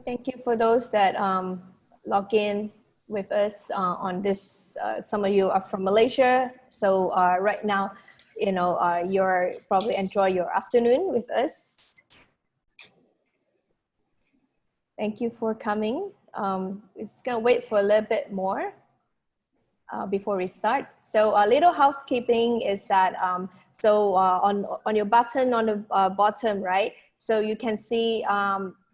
Thank you for those that log in with us on this. Some of you are from Malaysia, so right now, you're probably enjoy your afternoon with us. Thank you for coming. It's gonna wait for a little bit more before we start. So a little housekeeping is that, on your button on the bottom, right? So you can see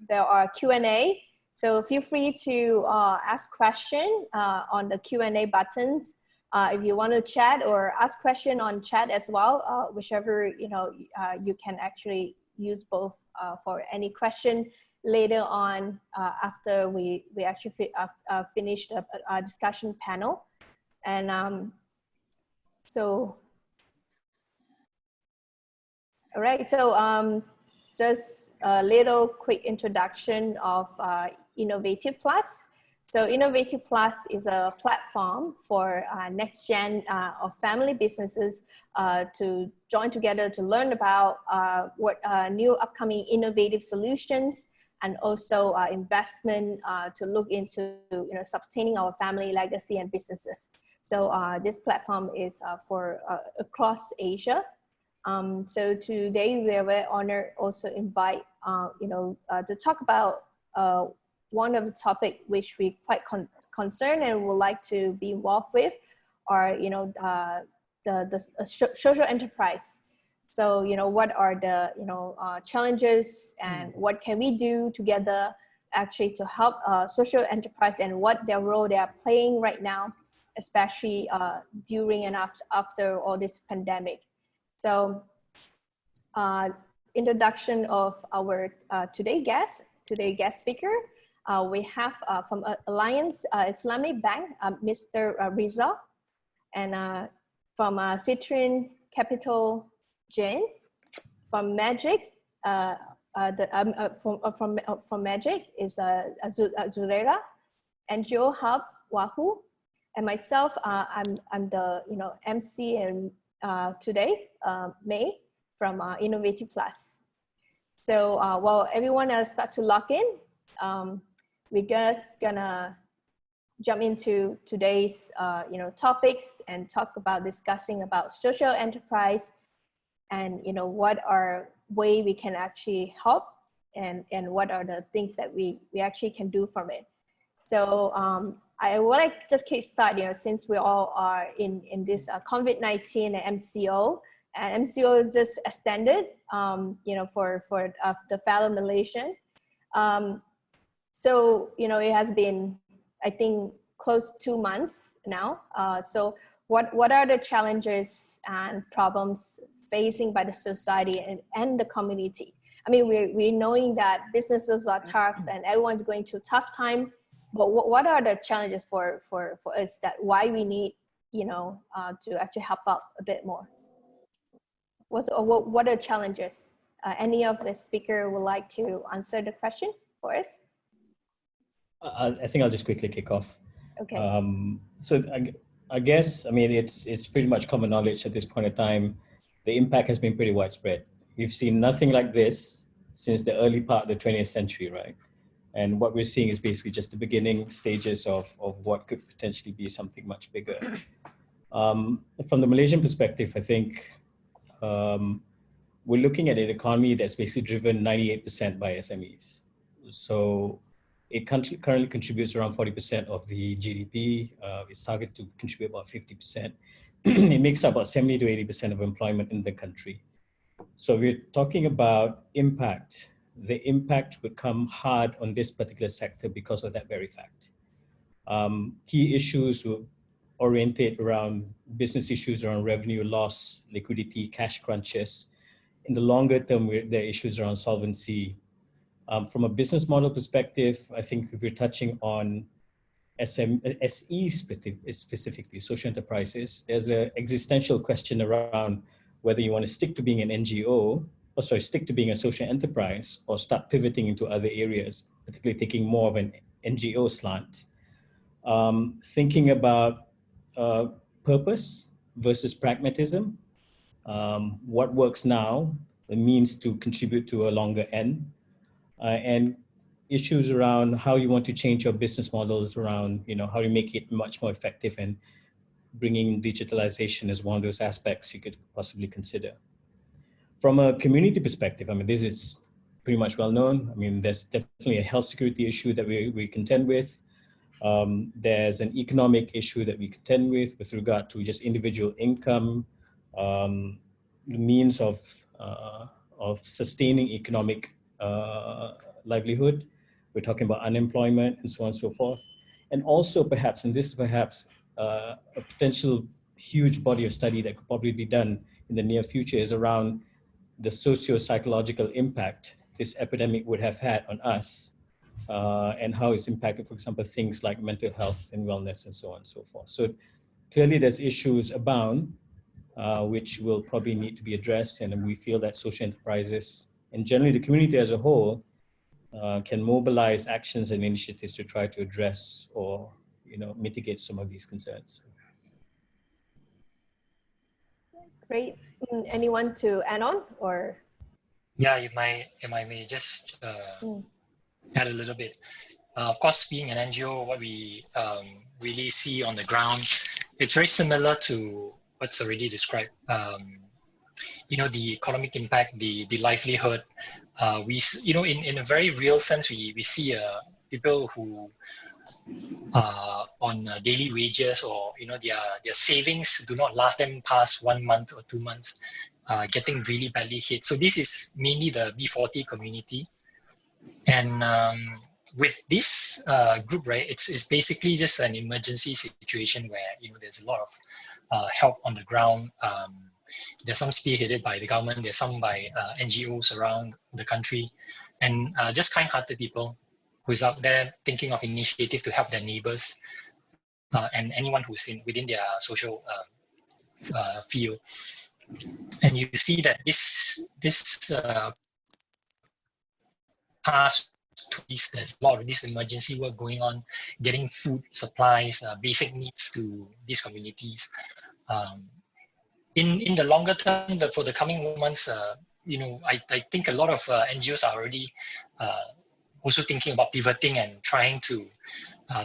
there are Q&A. So feel free to ask question on the Q&A buttons. If you want to chat or ask question on chat as well, whichever, you can actually use both for any question later on after we actually finished a discussion panel. And all right, so just a little quick introduction of Innovatif Plus. So Innovatif Plus is a platform for next gen of family businesses to join together to learn about what new upcoming innovative solutions and also investment to look into sustaining our family legacy and businesses. So this platform is for across Asia. So today we are very honored also invite to talk about one of the topic which we quite concerned and would like to be involved with, are the social enterprise. So what are the challenges and what can we do together actually to help social enterprise and what their role they are playing right now, especially during and after all this pandemic. So introduction of our today guest speaker. We have from Alliance Islamic Bank, Mr. Riza, and from Citrine Capital, Jane. From Magic, from Magic is Zurera, NGOHub, Wahoo, and myself. I'm the MC and today, May, from Innovatif Plus. So while everyone else start to log in, we're just gonna jump into today's topics and talk about discussing about social enterprise and what are way we can actually help and what are the things that we actually can do from it. So I would like to just kick start, since we all are in this COVID-19 and MCO, and MCO is just extended, for the fellow Malaysian. So, it has been, I think, close to 2 months now. So what are the challenges and problems facing by the society and the community? I mean, we're knowing that businesses are tough and everyone's going through a tough time. But what are the challenges for us, that why we need, to actually help out a bit more? What are the challenges? Any of the speaker would like to answer the question for us? I think I'll just quickly kick off. Okay. So I guess, I mean, it's pretty much common knowledge at this point in time. The impact has been pretty widespread. We've seen nothing like this since the early part of the 20th century, right? And what we're seeing is basically just the beginning stages of what could potentially be something much bigger. From the Malaysian perspective, I think we're looking at an economy that's basically driven 98% by SMEs. So it currently contributes around 40% of the GDP. It's targeted to contribute about 50%. It makes up about 70 to 80% of employment in the country. So we're talking about impact. The impact would come hard on this particular sector because of that very fact. Key issues will orientate around business issues around revenue loss, liquidity, cash crunches. In the longer term, there are issues around solvency. From a business model perspective, I think if we're touching on SE specifically, social enterprises, there's an existential question around whether you want to stick to being an NGO, stick to being a social enterprise, or start pivoting into other areas, particularly taking more of an NGO slant. Thinking about purpose versus pragmatism. What works now, the means to contribute to a longer end. And issues around how you want to change your business models around, how you make it much more effective, and bringing digitalization as one of those aspects you could possibly consider. From a community perspective, I mean, this is pretty much well known. I mean, there's definitely a health security issue that we contend with. There's an economic issue that we contend with regard to just individual income, the means of sustaining economic livelihood. We're talking about unemployment and so on and so forth. And also perhaps, and this is perhaps a potential huge body of study that could probably be done in the near future, is around the socio-psychological impact this epidemic would have had on us, and how it's impacted, for example, things like mental health and wellness and so on and so forth. So clearly there's issues abound, which will probably need to be addressed, and we feel that social enterprises and generally the community as a whole can mobilize actions and initiatives to try to address or mitigate some of these concerns. Great. Anyone to add on, or? Yeah, if I may just add a little bit. Of course, being an NGO, what we really see on the ground, it's very similar to what's already described. The economic impact, the livelihood. In a very real sense, we see people who on daily wages, or their savings do not last them past 1 month or 2 months, getting really badly hit. So this is mainly the B40 community, and with this group, right, it's basically just an emergency situation where there's a lot of help on the ground. There's some spearheaded by the government, there's some by NGOs around the country, and just kind-hearted people who's out there thinking of initiative to help their neighbors and anyone who's within their social field. And you see that this past 2 weeks, there's a lot of this emergency work going on, getting food supplies, basic needs to these communities. In the longer term, for the coming months, I think a lot of NGOs are already also thinking about pivoting and trying to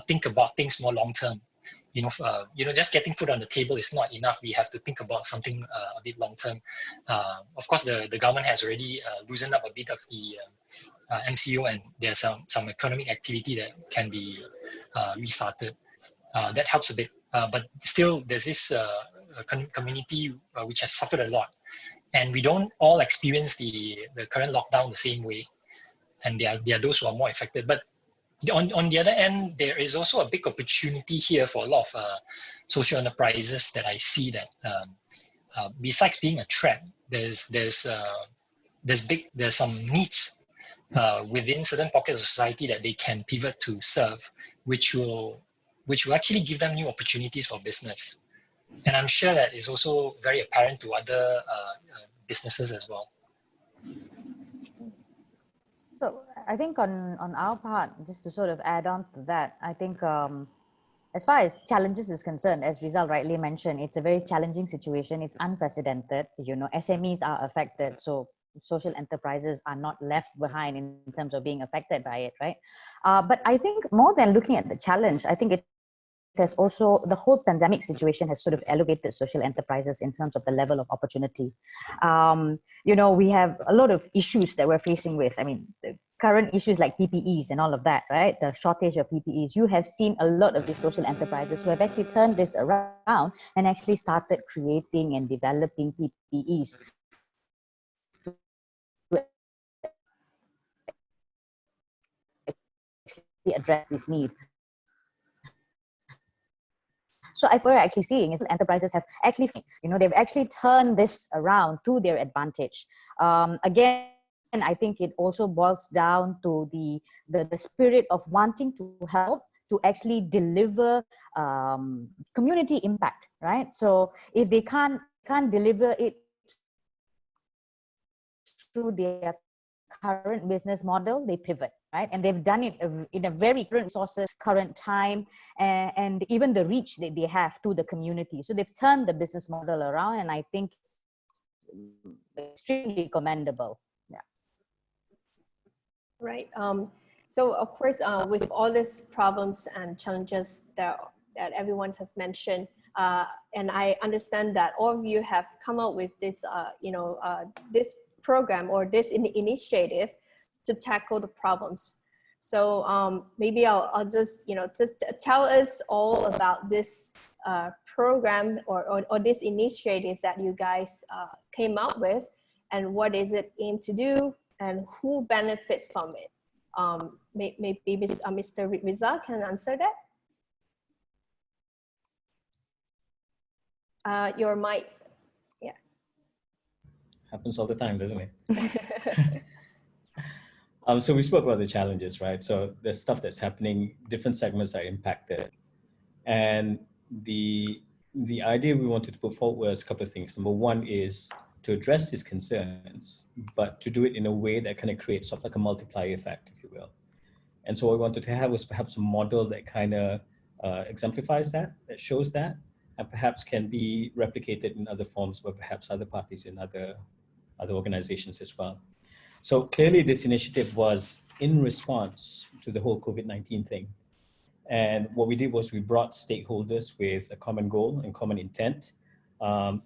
think about things more long term. Just getting food on the table is not enough. We have to think about something a bit long term. Of course, the government has already loosened up a bit of the MCO, and there's some economic activity that can be restarted. That helps a bit, but still there's this community which has suffered a lot, and we don't all experience the current lockdown the same way, and there are those who are more affected. But on the other end, there is also a big opportunity here for a lot of social enterprises that I see that besides being a threat, there's some needs within certain pockets of society that they can pivot to serve, which will actually give them new opportunities for business. And I'm sure that is also very apparent to other businesses as well. So I think on our part, just to sort of add on to that, I think as far as challenges is concerned, as Rizal rightly mentioned, it's a very challenging situation. It's unprecedented. SMEs are affected, so social enterprises are not left behind in terms of being affected by it, right? But I think more than looking at the challenge, I think there's also the whole pandemic situation has sort of elevated social enterprises in terms of the level of opportunity. We have a lot of issues that we're facing with. I mean, the current issues like PPEs and all of that, right? The shortage of PPEs. You have seen a lot of these social enterprises who have actually turned this around and actually started creating and developing PPEs to address this need. So I think what we're actually seeing is enterprises have actually, they've actually turned this around to their advantage. Again, I think it also boils down to the spirit of wanting to help to actually deliver community impact, right? So if they can't deliver it through their current business model, they pivot, right? And they've done it in a very current resources, current time, and even the reach that they have to the community. So they've turned the business model around, and I think it's extremely commendable. Yeah. Right. So of course, with all these problems and challenges that everyone has mentioned, and I understand that all of you have come up with this, this program or this initiative to tackle the problems. So maybe I'll just, just tell us all about this program or this initiative that you guys came up with, and what is it aimed to do, and who benefits from it. Maybe Mr. Riza can answer that. Your mic, yeah. Happens all the time, doesn't it? So we spoke about the challenges, right? So there's stuff that's happening, different segments are impacted. And the idea we wanted to put forward was a couple of things. Number one is to address these concerns, but to do it in a way that kind of creates sort of like a multiplier effect, if you will. And so what we wanted to have was perhaps a model that kind of exemplifies that shows that, and perhaps can be replicated in other forms by perhaps other parties in other organizations as well. So clearly this initiative was in response to the whole COVID-19 thing. And what we did was we brought stakeholders with a common goal and common intent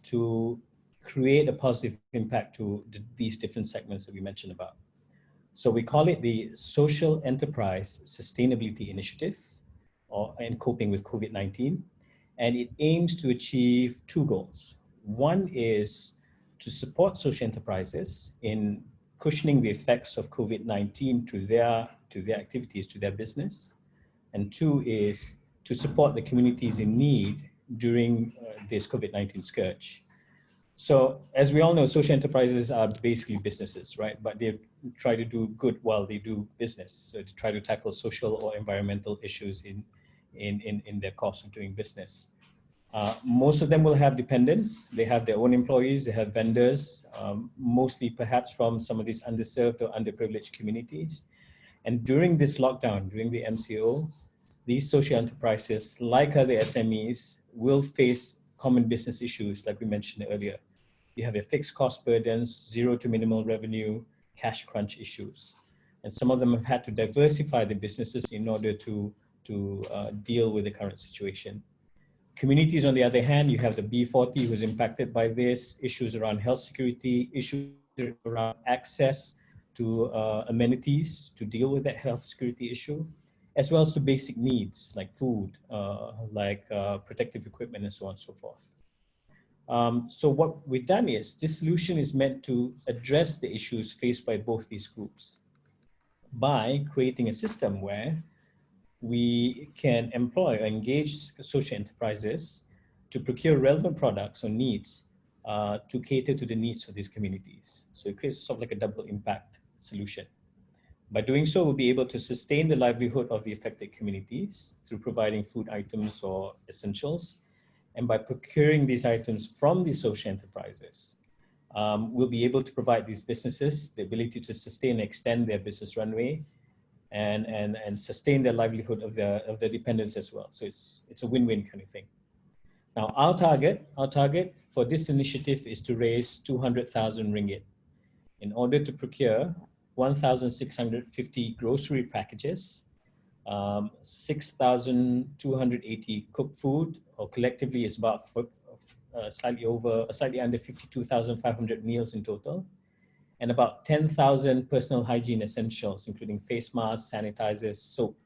to create a positive impact to these different segments that we mentioned about. So we call it the Social Enterprise Sustainability Initiative, in coping with COVID-19. And it aims to achieve two goals. One is to support social enterprises in cushioning the effects of COVID-19 to their activities, to their business. And two is to support the communities in need during this COVID-19 scourge. So as we all know, social enterprises are basically businesses, right? But they try to do good while they do business. So to try to tackle social or environmental issues in their course of doing business. Most of them will have dependents. They have their own employees, they have vendors, mostly perhaps from some of these underserved or underprivileged communities. And during this lockdown, during the MCO, these social enterprises, like other SMEs, will face common business issues like we mentioned earlier. You have your fixed cost burdens, zero to minimal revenue, cash crunch issues. And some of them have had to diversify the businesses in order to deal with the current situation. Communities, on the other hand, you have the B40 who's impacted by this, issues around health security, issues around access to amenities to deal with that health security issue, as well as to basic needs like food, like protective equipment, and so on and so forth. So what we've done is, this solution is meant to address the issues faced by both these groups by creating a system where we can employ or engage social enterprises to procure relevant products or needs to cater to the needs of these communities. So it creates sort of like a double impact solution. By doing so, we'll be able to sustain the livelihood of the affected communities through providing food items or essentials. And by procuring these items from these social enterprises, we'll be able to provide these businesses the ability to sustain and extend their business runway and sustain their livelihood of their dependents as well. So it's a win-win kind of thing. Now, our target for this initiative is to raise 200,000 ringgit in order to procure 1,650 grocery packages, 6,280 cooked food, or collectively is about slightly under 52,500 meals in total, and about 10,000 personal hygiene essentials, including face masks, sanitizers, soap,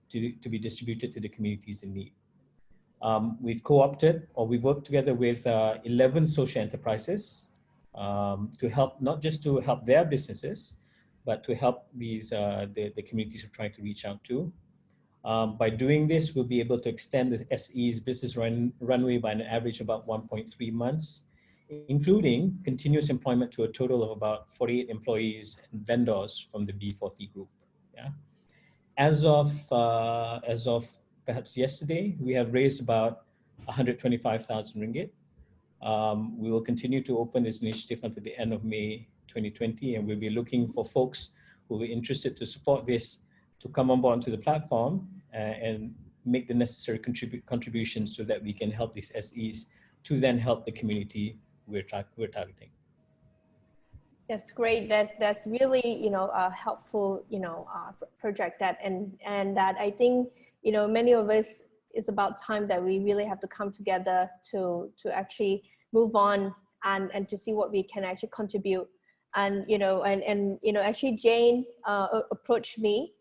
to be distributed to the communities in need. We've co-opted, or we've worked together with 11 social enterprises to help, not just to help their businesses, but to help these the communities we're trying to reach out to. By doing this, we'll be able to extend the SE's business runway by an average of about 1.3 months, including continuous employment to a total of about 48 employees and vendors from the B40 group. Yeah. As of perhaps yesterday, we have raised about 125,000 ringgit. We will continue to open this initiative until the end of May 2020, and we'll be looking for folks who are interested to support this to come on board to the platform and make the necessary contributions so that we can help these SEs to then help the community we're targeting. That's great. That's really, you know, a helpful, you know, project that, and that I think, you know, many of us, it's about time that we really have to come together to actually move on and to see what we can actually contribute. And, you know, and you know, actually Jane approached me,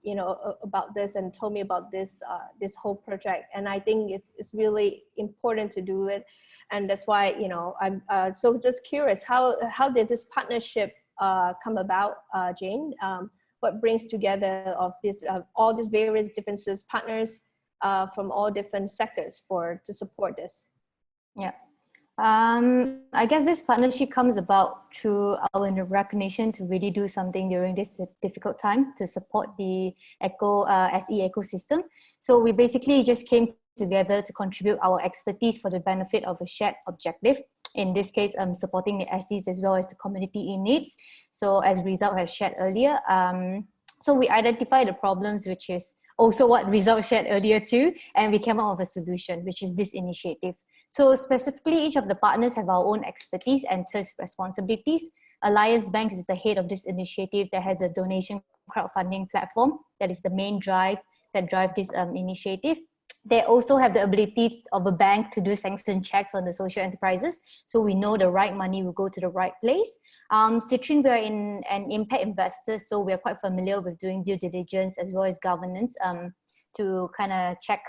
you know, about this and told me about this, this whole project. And I think it's really important to do it. And that's why, you know, I'm so just curious, how did this partnership come about, Jane? What brings together of this, all these various differences, partners from all different sectors to support this? Yeah. I guess this partnership comes about through our recognition to really do something during this difficult time to support the SE ecosystem. So we basically just came together to contribute our expertise for the benefit of a shared objective. In this case, supporting the SEs as well as the community in needs. So as Rizal has shared earlier, so we identified the problems, which is also what Rizal shared earlier too, and we came up with a solution, which is this initiative. So specifically, each of the partners have our own expertise and responsibilities. Alliance Bank is the head of this initiative that has a donation crowdfunding platform that is the main drive that drives this initiative. They also have the ability of a bank to do sanction checks on the social enterprises, so we know the right money will go to the right place. Citrine, we are an impact investor, so we are quite familiar with doing due diligence as well as governance to kind of check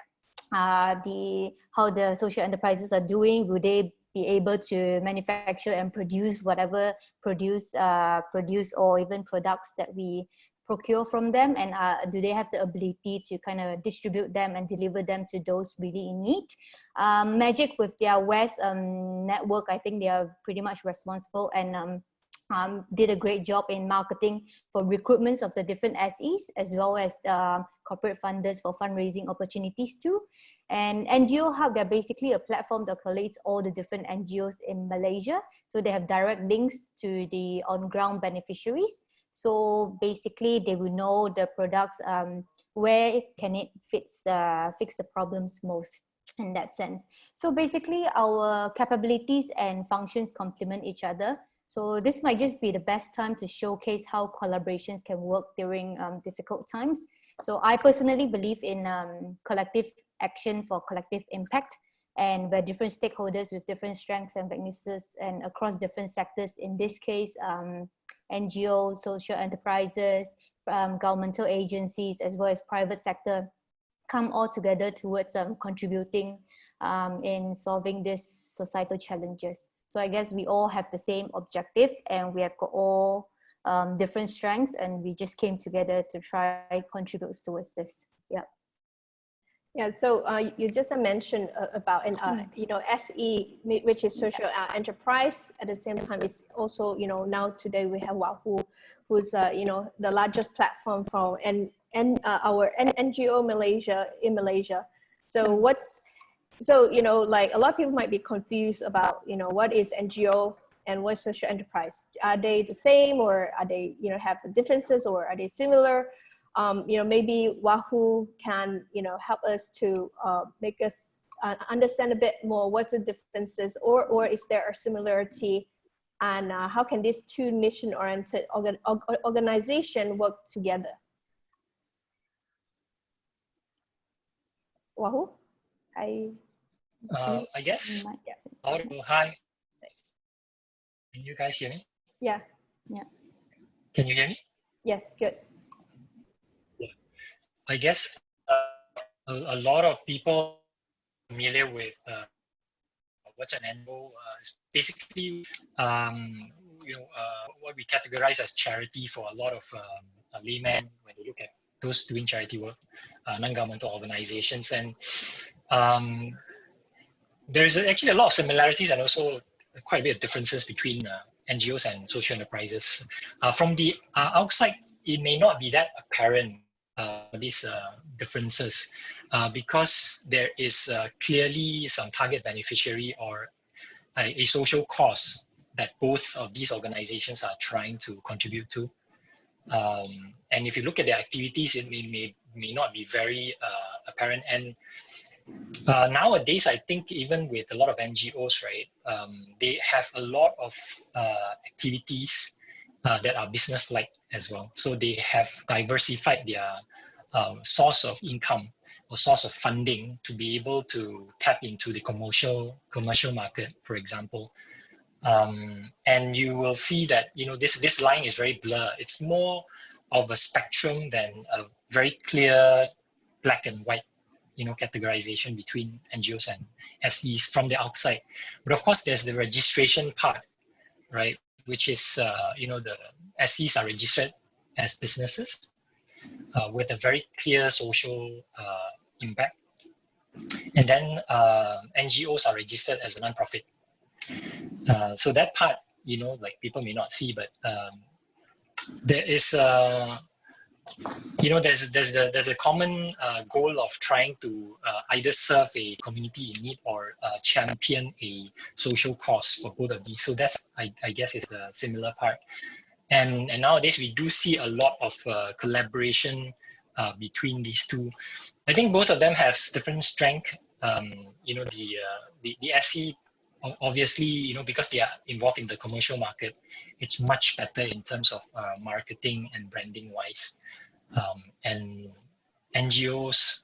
how the social enterprises are doing. Will they be able to manufacture and produce whatever produce or even products that we procure from them, and do they have the ability to kind of distribute them and deliver them to those really in need? Magic with their West network, I think they are pretty much responsible and did a great job in marketing for recruitments of the different SEs as well as corporate funders for fundraising opportunities too. And NGOHub, they're basically a platform that collates all the different NGOs in Malaysia. So they have direct links to the on-ground beneficiaries. So basically they will know the products, where can it fix the problems most in that sense. So basically our capabilities and functions complement each other. So this might just be the best time to showcase how collaborations can work during difficult times. So I personally believe in collective action for collective impact, and where different stakeholders with different strengths and weaknesses and across different sectors, in this case, NGOs, social enterprises, governmental agencies, as well as private sector, come all together towards contributing in solving these societal challenges. So I guess we all have the same objective and we have got all different strengths, and we just came together to try contribute towards this. Yeah. Yeah, so you just mentioned about you know, SE, which is social enterprise. At the same time, it's also, you know, now today we have Wahoo, who's you know, the largest platform for our NGO in Malaysia. So so you know, like a lot of people might be confused about, you know, what is NGO and what's social enterprise? Are they the same, or are they, you know, have differences, or are they similar? You know, maybe Wahoo can, you know, help us to make us understand a bit more what's the differences, or is there a similarity, and how can these two mission-oriented organizations work together? Wahoo? I guess. Hi. Can you guys hear me? Yeah. Yeah. Can you hear me? Yes, good. Yeah. I guess a lot of people are familiar with what's an NGO. It's basically you know, what we categorize as charity for a lot of laymen when you look at those doing charity work, non-governmental organizations, and there's actually a lot of similarities and also quite a bit of differences between NGOs and social enterprises. From the outside, it may not be that apparent, these differences, because there is clearly some target beneficiary or a social cause that both of these organizations are trying to contribute to. And if you look at their activities, it may not be very apparent. And Nowadays, I think even with a lot of NGOs, right, they have a lot of activities that are business-like as well. So they have diversified their source of income or source of funding to be able to tap into the commercial market, for example. And you will see that, you know, this line is very blurred. It's more of a spectrum than a very clear black and white, you know, categorization between NGOs and SEs from the outside. But of course, there's the registration part, right? Which is, you know, the SEs are registered as businesses with a very clear social impact. And then NGOs are registered as a non-profit. So that part, you know, like people may not see, but there is, you know, there's a common goal of trying to either serve a community in need or champion a social cause for both of these. So that's, I guess, is the similar part. And nowadays we do see a lot of collaboration between these two. I think both of them have different strength. You know, the SE, obviously, you know, because they are involved in the commercial market, it's much better in terms of marketing and branding wise. And NGOs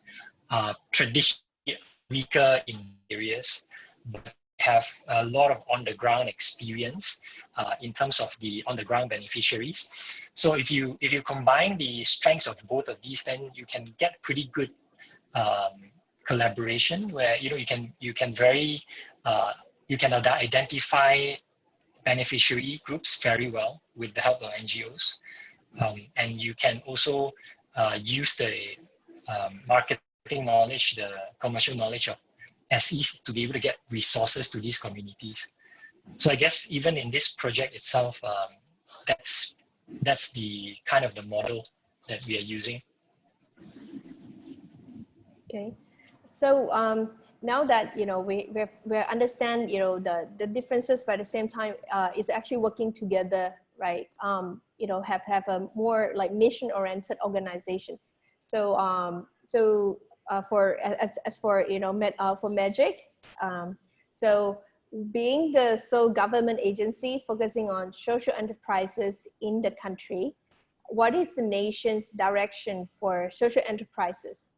are traditionally weaker in areas, but have a lot of on-the-ground experience in terms of the on-the-ground beneficiaries. So if you combine the strengths of both of these, then you can get pretty good collaboration where, you know, you can identify beneficiary groups very well with the help of NGOs. And you can also use the marketing knowledge, the commercial knowledge of SEs to be able to get resources to these communities. So I guess even in this project itself, that's the kind of the model that we are using. Okay, so now that, you know, we understand, you know, the differences, but at the same time is actually working together, right? You know, have a more like mission-oriented organization. So for you know, for Magic, so being the sole government agency focusing on social enterprises in the country, what is the nation's direction for social enterprises?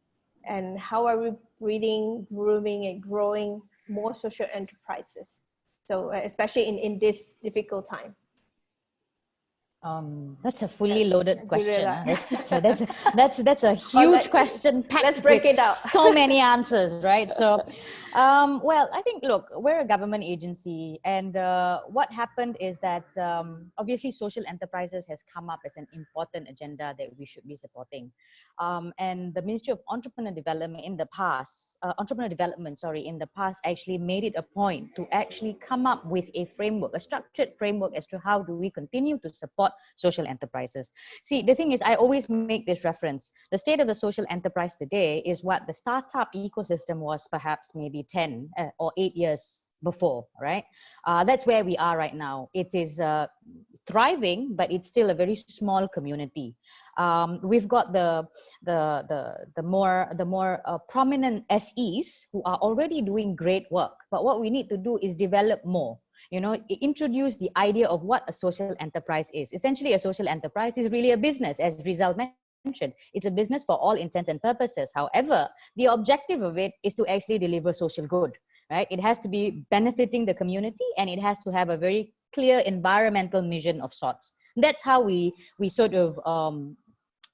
And how are we breeding, grooming, and growing more social enterprises? So especially in this difficult time. That's a fully loaded question. So that's a huge question packed let's break with it out. So many answers, right? So, well, I think, look, we're a government agency, and what happened is that obviously social enterprises has come up as an important agenda that we should be supporting. And the Ministry of Entrepreneur Development in the past, actually made it a point to actually come up with a framework, a structured framework as to how do we continue to support social enterprises. See, the thing is, I always make this reference. The state of the social enterprise today is what the startup ecosystem was perhaps maybe 10 or 8 years before, right? That's where we are right now. It is thriving, but it's still a very small community. We've got the more prominent SEs who are already doing great work. But what we need to do is develop more. You know, introduce the idea of what a social enterprise is. Essentially, a social enterprise is really a business, as Rizal mentioned. It's a business for all intents and purposes. However, the objective of it is to actually deliver social good, right? It has to be benefiting the community, and it has to have a very clear environmental mission of sorts. That's how we sort of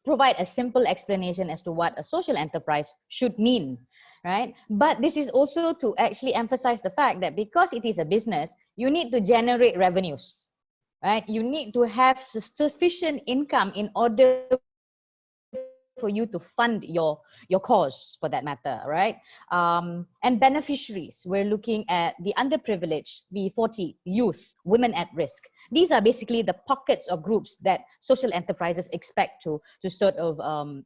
provide a simple explanation as to what a social enterprise should mean, right? But this is also to actually emphasize the fact that because it is a business, you need to generate revenues, right? You need to have sufficient income in order for you to fund your cause, for that matter, right? And beneficiaries, we're looking at the underprivileged, the 40, youth, women at risk. These are basically the pockets of groups that social enterprises expect to sort of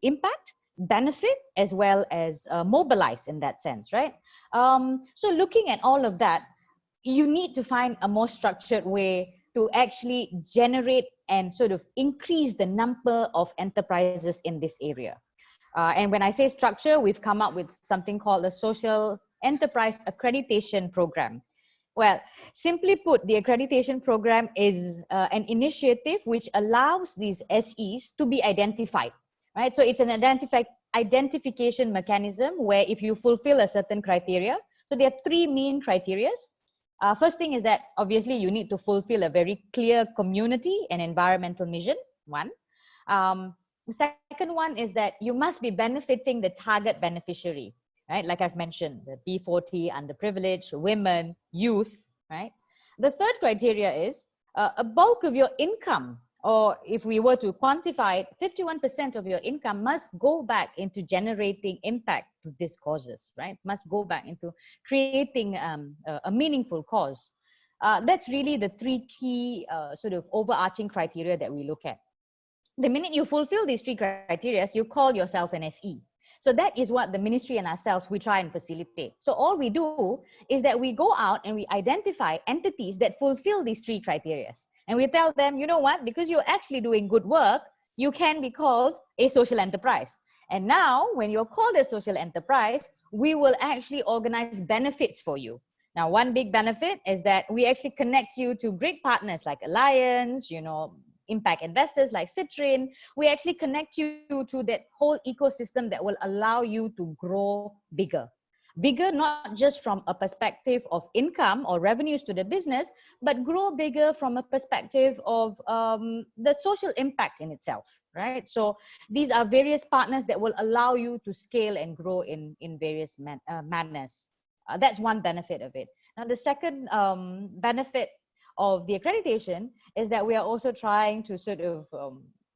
impact, benefit, as well as mobilize in that sense, right? So looking at all of that, you need to find a more structured way to actually generate and sort of increase the number of enterprises in this area. And when I say structure, we've come up with something called the Social Enterprise Accreditation Program. Well, simply put, the accreditation program is an initiative which allows these SEs to be identified, right? So it's an identification mechanism where if you fulfill a certain criteria, so there are three main criteria. First thing is that obviously you need to fulfill a very clear community and environmental mission, one. The second one is that you must be benefiting the target beneficiary, right? Like I've mentioned, the B40, underprivileged, women, youth, right? The third criteria is a bulk of your income, or if we were to quantify it, 51% of your income must go back into generating impact to these causes, right? Must go back into creating a meaningful cause. That's really the three key sort of overarching criteria that we look at. The minute you fulfill these three criteria, you call yourself an SE. So that is what the ministry and ourselves, we try and facilitate. So all we do is that we go out and we identify entities that fulfill these three criteria. And we tell them, you know what, because you're actually doing good work, you can be called a social enterprise. And now when you're called a social enterprise, we will actually organize benefits for you. Now, one big benefit is that we actually connect you to great partners like Alliance, you know, impact investors like Citrine. We actually connect you to that whole ecosystem that will allow you to grow bigger. Bigger, not just from a perspective of income or revenues to the business, but grow bigger from a perspective of the social impact in itself, right? So these are various partners that will allow you to scale and grow in various manners. That's one benefit of it. Now, the second benefit of the accreditation is that we are also trying to sort of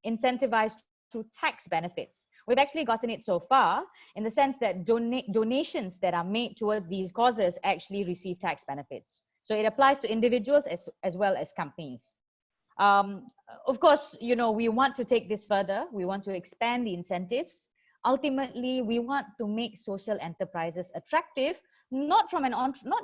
incentivize through tax benefits. We've actually gotten it so far in the sense that donations that are made towards these causes actually receive tax benefits. So it applies to individuals as well as companies. Of course, you know, we want to take this further. We want to expand the incentives. Ultimately, we want to make social enterprises attractive, not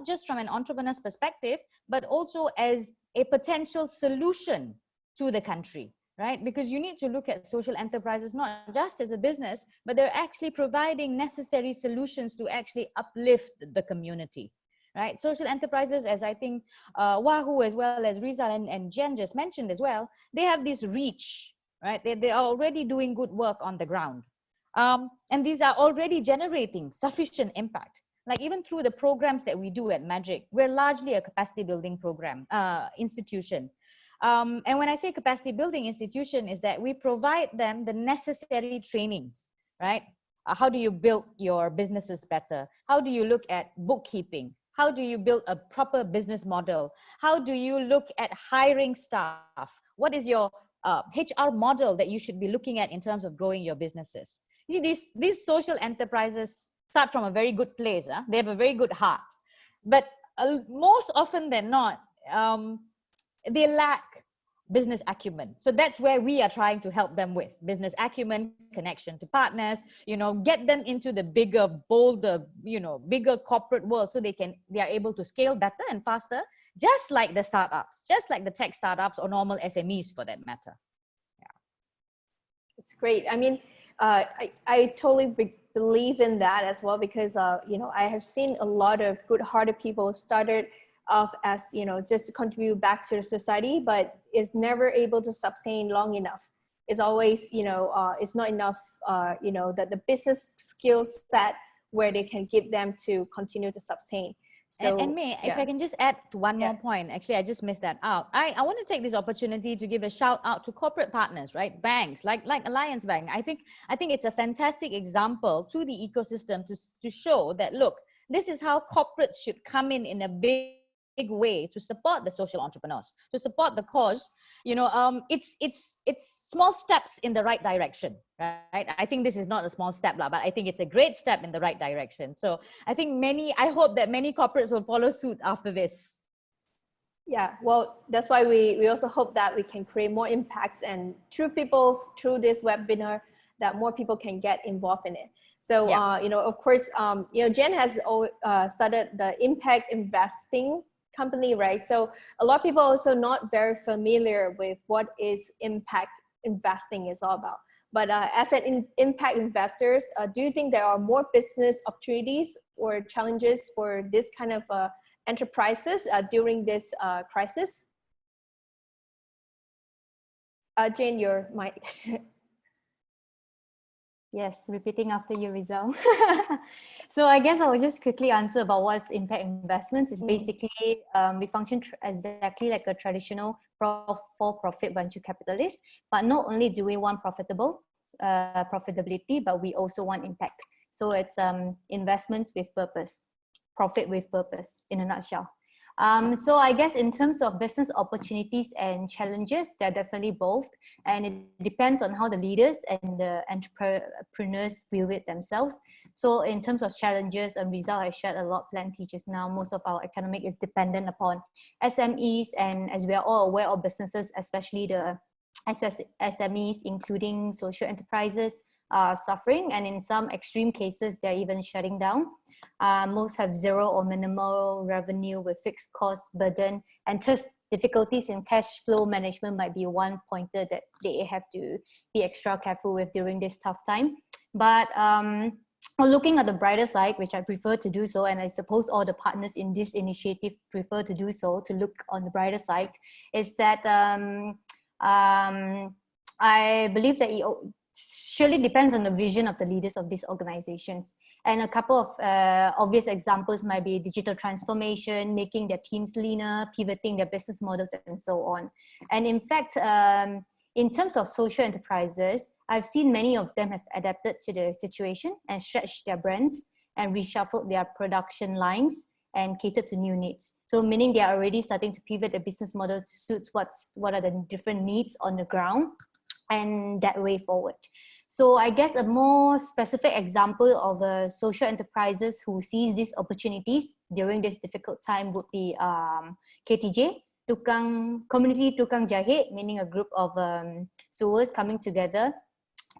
just from an entrepreneur's perspective, but also as a potential solution to the country, right? Because you need to look at social enterprises not just as a business, but they're actually providing necessary solutions to actually uplift the community, right? Social enterprises, as I think Wahoo as well as Rizal and Jen just mentioned as well, they have this reach, right? They are already doing good work on the ground. And these are already generating sufficient impact. Like even through the programs that we do at Magic, we're largely a capacity building program institution. And when I say capacity building institution is that we provide them the necessary trainings, right? How do you build your businesses better? How do you look at bookkeeping? How do you build a proper business model? How do you look at hiring staff? What is your HR model that you should be looking at in terms of growing your businesses? You see, these social enterprises start from a very good place. They have a very good heart. But most often than not, they lack business acumen. So that's where we are trying to help them with business acumen, connection to partners, you know, get them into the bigger, bolder, you know, bigger corporate world so they are able to scale better and faster, just like the startups, just like the tech startups or normal SMEs for that matter. Yeah. It's great. I mean, I totally believe in that as well, because, you know, I have seen a lot of good-hearted people started off as, you know, just to contribute back to the society, but is never able to sustain long enough. It's always, you know, it's not enough, you know, the business skill set where they can give them to continue to sustain. So, and May, if I can just add to one more point, actually, I just missed that out. I want to take this opportunity to give a shout out to corporate partners, right? Banks like Alliance Bank. I think it's a fantastic example to the ecosystem to show that, look, this is how corporates should come in a big way to support the social entrepreneurs, to support the cause. You know, it's small steps in the right direction, right? I think this is not a small step, but I think it's a great step in the right direction. So I think I hope that many corporates will follow suit after this. Yeah, well, that's why we also hope that we can create more impacts, and through this webinar, that more people can get involved in it. So, you know, of course, you know, Jen has started the impact investing company, right? So a lot of people also not very familiar with what is impact investing is all about. But as an impact investors, do you think there are more business opportunities or challenges for this kind of enterprises during this crisis? Jane, your mic. Yes, repeating after you, Rizal. So I guess I will just quickly answer about what's impact investments. It's basically, we function exactly like a traditional for-profit venture capitalist, but not only do we want profitability, but we also want impact. So it's investments with purpose, profit with purpose in a nutshell. So I guess in terms of business opportunities and challenges, they're definitely both. And it depends on how the leaders and the entrepreneurs view it themselves. So in terms of challenges, Rizal has shared plenty just now. Most of our economic is dependent upon SMEs. And as we are all aware of businesses, especially the SMEs, including social enterprises, are suffering, and in some extreme cases, they're even shutting down. Most have zero or minimal revenue with fixed cost burden, and thus difficulties in cash flow management might be one pointer that they have to be extra careful with during this tough time. But looking at the brighter side, which I prefer to do so, and I suppose all the partners in this initiative prefer to do so, to look on the brighter side, is that I believe that it surely depends on the vision of the leaders of these organizations. And a couple of obvious examples might be digital transformation, making their teams leaner, pivoting their business models, and so on. And in fact, in terms of social enterprises, I've seen many of them have adapted to the situation and stretched their brands and reshuffled their production lines and catered to new needs. So meaning they are already starting to pivot the business model to suit what are the different needs on the ground, and that way forward. So I guess a more specific example of social enterprises who sees these opportunities during this difficult time would be KTJ, Community Tukang Jahit, meaning a group of sewers coming together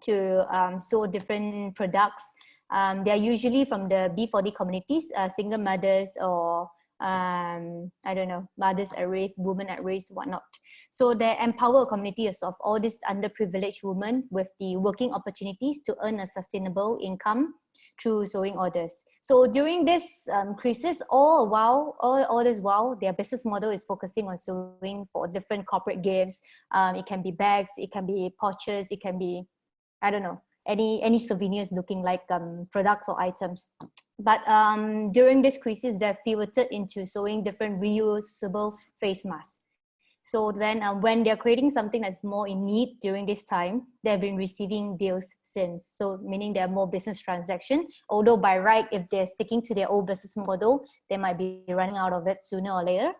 to sew different products. They are usually from the B40 communities, single mothers or I don't know, mothers at risk, women at risk, whatnot. So they empower communities of all these underprivileged women with the working opportunities to earn a sustainable income through sewing orders. So during this crisis, all this while, their business model is focusing on sewing for different corporate gifts. It can be bags, it can be pouches, it can be, I don't know, any souvenirs looking like products or items. But during this crisis, they've pivoted into sewing different reusable face masks. So then when they're creating something that's more in need during this time, they've been receiving deals since. So meaning there are more business transaction, although by right, if they're sticking to their old business model, they might be running out of it sooner or later.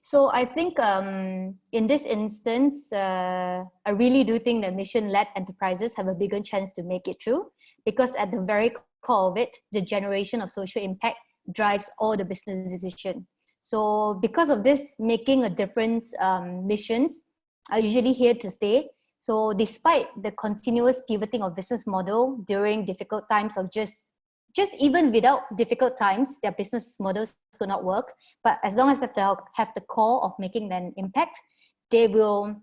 So I think in this instance, I really do think that mission-led enterprises have a bigger chance to make it through, because at the very core of it, the generation of social impact drives all the business decision. So because of this, making a difference missions are usually here to stay. So despite the continuous pivoting of business model during difficult times of just even without difficult times, their business models could not work. But as long as they have the core of making an impact, they will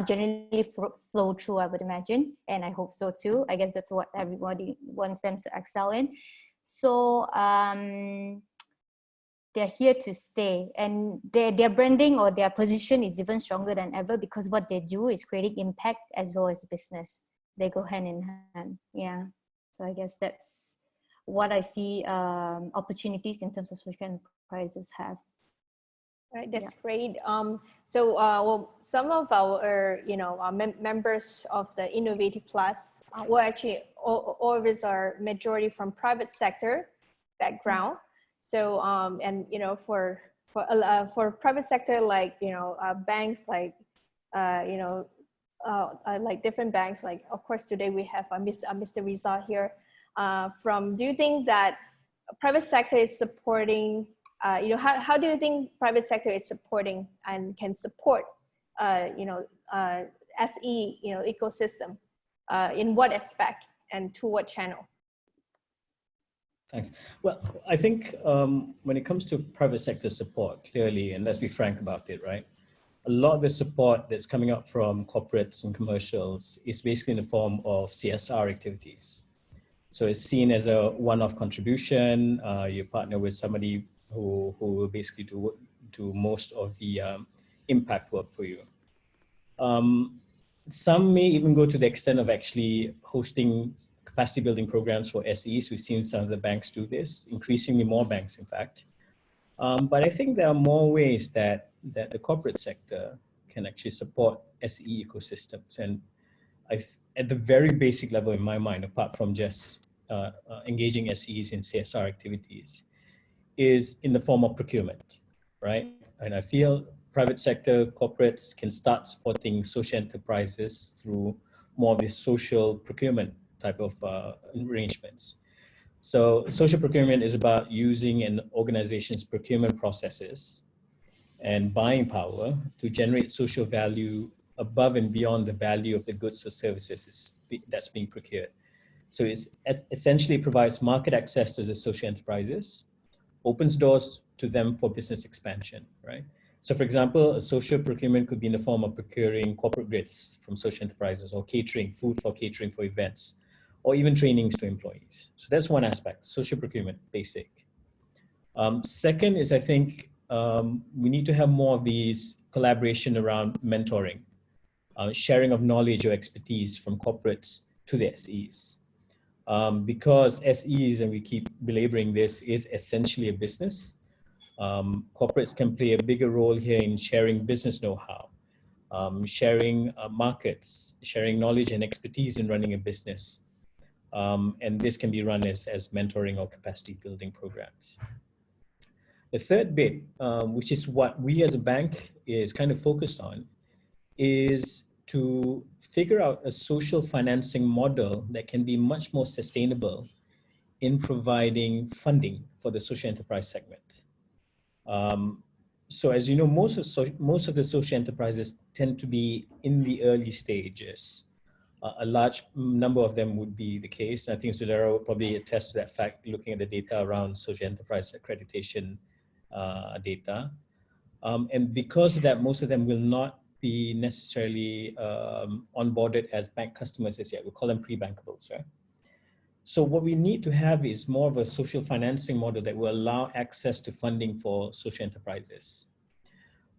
generally flow through, I would imagine. And I hope so too. I guess that's what everybody wants them to excel in. So they're here to stay, and their branding or their position is even stronger than ever, because what they do is creating impact as well as business. They go hand in hand. Yeah. So I guess that's what I see opportunities in terms of social enterprises have. Right, that's great. Well, some of our, members of the Innovatif Plus, well, actually, all of us are majority from private sector background. So, and for private sector, like banks, like like different banks, like of course today we have Mr. Rizal here. Do you think that private sector is supporting? How do you think private sector is supporting and can support, SE, ecosystem, in what aspect and to what channel? Thanks. Well, I think when it comes to private sector support, clearly, and let's be frank about it, right? a lot of the support that's coming up from corporates and commercials is basically in the form of CSR activities. So it's seen as a one-off contribution. You partner with somebody who will basically do most of the impact work for you. Some may even go to the extent of actually hosting capacity building programs for SEs. We've seen some of the banks do this, increasingly more banks, in fact. But I think there are more ways that the corporate sector can actually support SE ecosystems. And at the very basic level, in my mind, apart from just engaging SEs in CSR activities, is in the form of procurement, right? And I feel private sector corporates can start supporting social enterprises through more of this social procurement type of arrangements. So social procurement is about using an organization's procurement processes and buying power to generate social value above and beyond the value of the goods or services that's being procured. So it essentially provides market access to the social enterprises, opens doors to them for business expansion, right? So for example, a social procurement could be in the form of procuring corporate goods from social enterprises, or catering, food for catering for events, or even trainings to employees. So that's one aspect, social procurement, basic. Second is, I think, we need to have more of these collaboration around mentoring, sharing of knowledge or expertise from corporates to the SEs. Because SEs, and we keep belaboring this, is essentially a business. Corporates can play a bigger role here in sharing business know-how, sharing markets, sharing knowledge and expertise in running a business. And this can be run as mentoring or capacity building programs. The third bit, which is what we as a bank is kind of focused on, is to figure out a social financing model that can be much more sustainable in providing funding for the social enterprise segment. So as you know, most of the social enterprises tend to be in the early stages. A large number of them would be the case. I think Sudara will probably attest to that fact, looking at the data around social enterprise accreditation data. And because of that, most of them will not be necessarily onboarded as bank customers as yet. We call them pre-bankables, right? So what we need to have is more of a social financing model that will allow access to funding for social enterprises.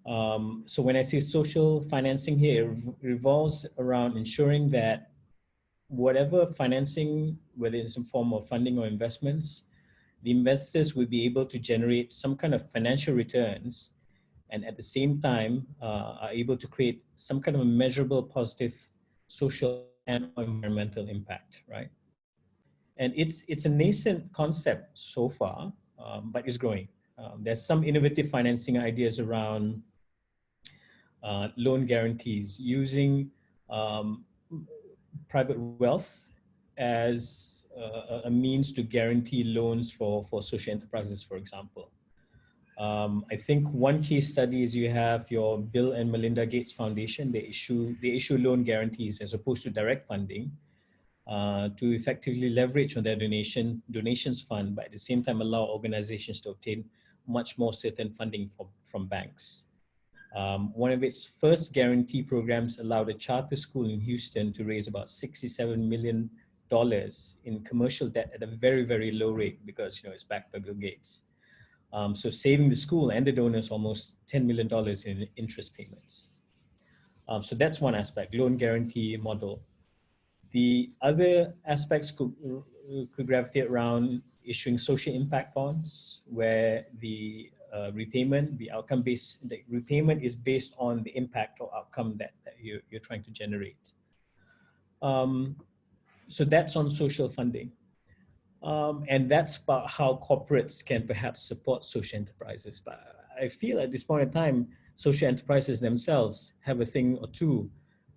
So when I say social financing here, it revolves around ensuring that whatever financing, whether it's in form of funding or investments, the investors will be able to generate some kind of financial returns, and at the same time are able to create some kind of a measurable positive social and environmental impact, right? And it's a nascent concept so far, but it's growing. There's some innovative financing ideas around loan guarantees, using private wealth as a means to guarantee loans for social enterprises, for example. I think one case study is you have your Bill and Melinda Gates Foundation. They issue loan guarantees as opposed to direct funding to effectively leverage on their donations fund, but at the same time allow organizations to obtain much more certain funding from banks. One of its first guarantee programs allowed a charter school in Houston to raise about $67 million in commercial debt at a very, very low rate, because it's backed by Bill Gates. So saving the school and the donors almost $10 million in interest payments. So that's one aspect, loan guarantee model. The other aspects could gravitate around issuing social impact bonds, where the repayment is based on the impact or outcome that you're trying to generate. So that's on social funding. And that's about how corporates can perhaps support social enterprises. But I feel at this point in time, social enterprises themselves have a thing or two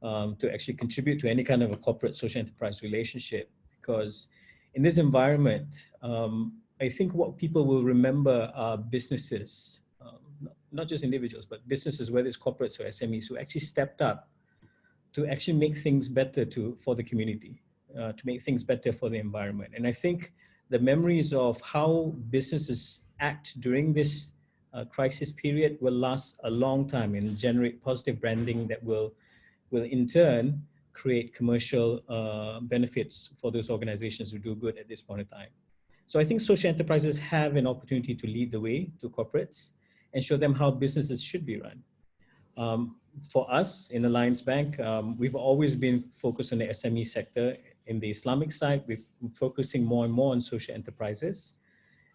to actually contribute to any kind of a corporate social enterprise relationship. Because in this environment, I think what people will remember are businesses, not just individuals, but businesses, whether it's corporates or SMEs, who actually stepped up to actually make things better for the community, to make things better for the environment. And I think the memories of how businesses act during this crisis period will last a long time and generate positive branding that will in turn create commercial benefits for those organizations who do good at this point in time. So I think social enterprises have an opportunity to lead the way to corporates and show them how businesses should be run. For us in Alliance Bank, we've always been focused on the SME sector. In the Islamic side, we're focusing more and more on social enterprises.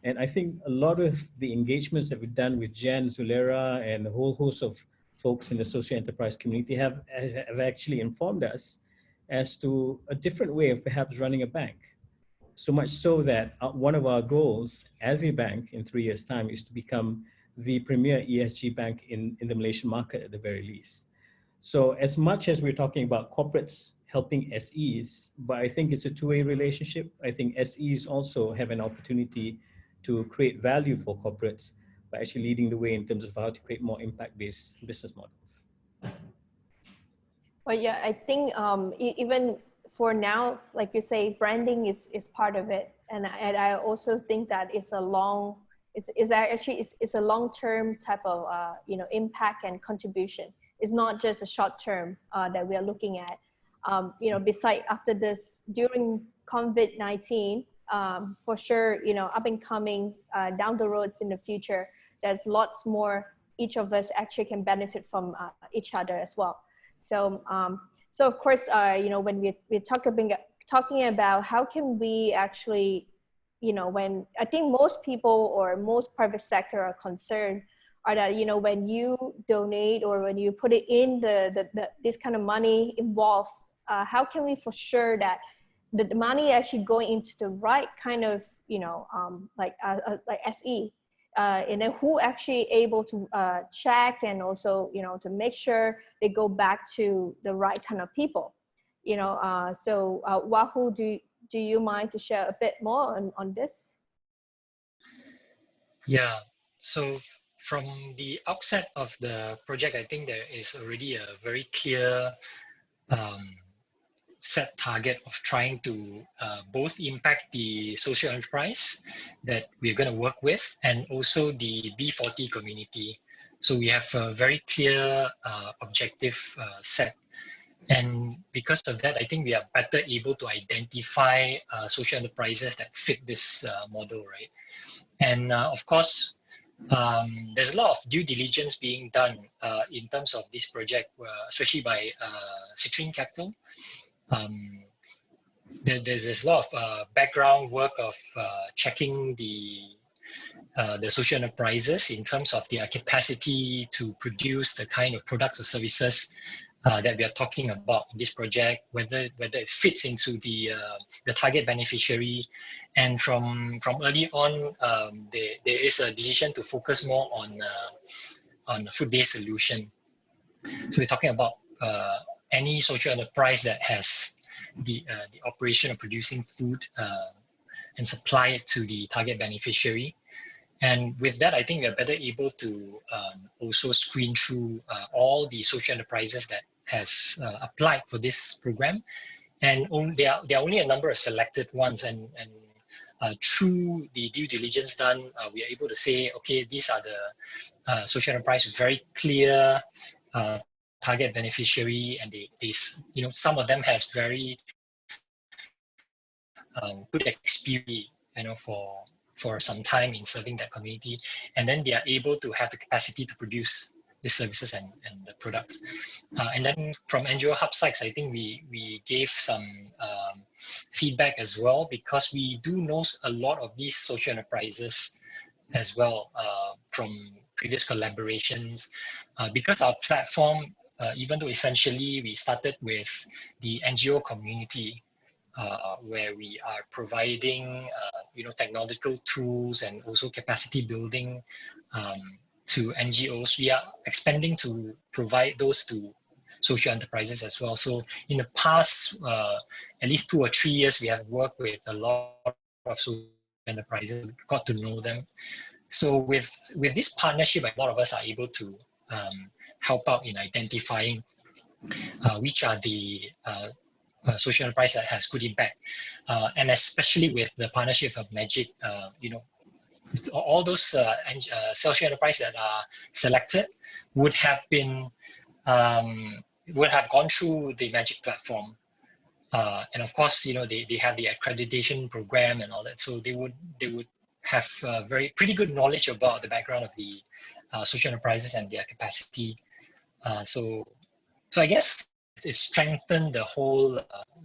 And I think a lot of the engagements that we've done with Jen, Zulera, and a whole host of folks in the social enterprise community have actually informed us as to a different way of perhaps running a bank. So much so that one of our goals as a bank in 3 years' time is to become the premier ESG bank in the Malaysian market at the very least. So as much as we're talking about corporates helping SEs, but I think it's a two-way relationship. I think SEs also have an opportunity to create value for corporates by actually leading the way in terms of how to create more impact-based business models. Well, yeah, I think even for now, like you say, branding is part of it. And I also think that it's a long-term type of, impact and contribution. It's not just a short term that we are looking at. Besides after this, during COVID-19, for sure, up and coming down the roads in the future, there's lots more each of us actually can benefit from each other as well. So of course, when we're talking about how can we actually, when I think most people or most private sector are concerned are that, when you donate or when you put it in this kind of money involved, how can we for sure that the money actually going into the right kind of, like SE, and then who actually able to check and also, to make sure they go back to the right kind of people, so Wahoo, do you mind to share a bit more on this? Yeah, so from the outset of the project, I think there is already a very clear set target of trying to both impact the social enterprise that we're going to work with and also the B40 community. So we have a very clear objective set. And because of that, I think we are better able to identify social enterprises that fit this model, right? And of course, there's a lot of due diligence being done in terms of this project, especially by Citrine Capital. There's a lot of background work of checking the social enterprises in terms of their capacity to produce the kind of products or services that we are talking about in this project, whether it fits into the target beneficiary, and from early on, there is a decision to focus more on a food-based solution. So we're talking about any social enterprise that has the operation of producing food and supply it to the target beneficiary. And with that, I think we are better able to also screen through all the social enterprises that has applied for this program. And there are only a number of selected ones. And through the due diligence done, we are able to say, okay, these are the social enterprise with very clear target beneficiary, and some of them has very good experience, for some time in serving that community, and then they are able to have the capacity to produce the services and the products. And then from NGOHub sites, I think we gave some feedback as well, because we do know a lot of these social enterprises as well from previous collaborations, because our platform, even though essentially we started with the NGO community, where we are providing technological tools and also capacity building to NGOs, we are expanding to provide those to social enterprises as well. So in the past, at least 2 or 3 years, we have worked with a lot of social enterprises, got to know them. So with this partnership, a lot of us are able to help out in identifying which are the social enterprise that has good impact, and especially with the partnership of Magic, all those social enterprise that are selected would have been would have gone through the Magic platform. And of course, you know, they have the accreditation program and all that. So they would have pretty good knowledge about the background of the social enterprises and their capacity. So I guess it strengthened the whole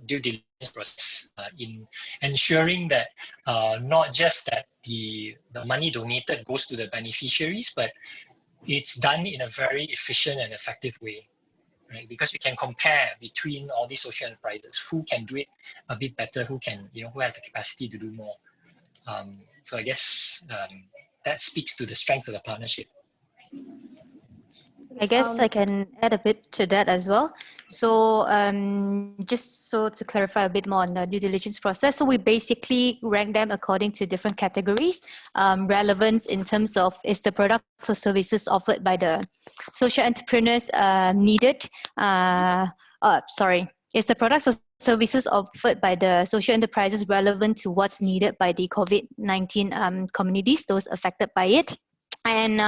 due diligence process in ensuring that not just that the money donated goes to the beneficiaries, but it's done in a very efficient and effective way. Right? Because we can compare between all these social enterprises, who can do it a bit better, who can, you know, who has the capacity to do more. So I guess that speaks to the strength of the partnership. I guess I can add a bit to that as well. So just so to clarify a bit more on the due diligence process, so we basically rank them according to different categories. Relevance in terms of is the products or services offered by the social entrepreneurs needed? Is the products or services offered by the social enterprises relevant to what's needed by the COVID-19 communities, those affected by it? And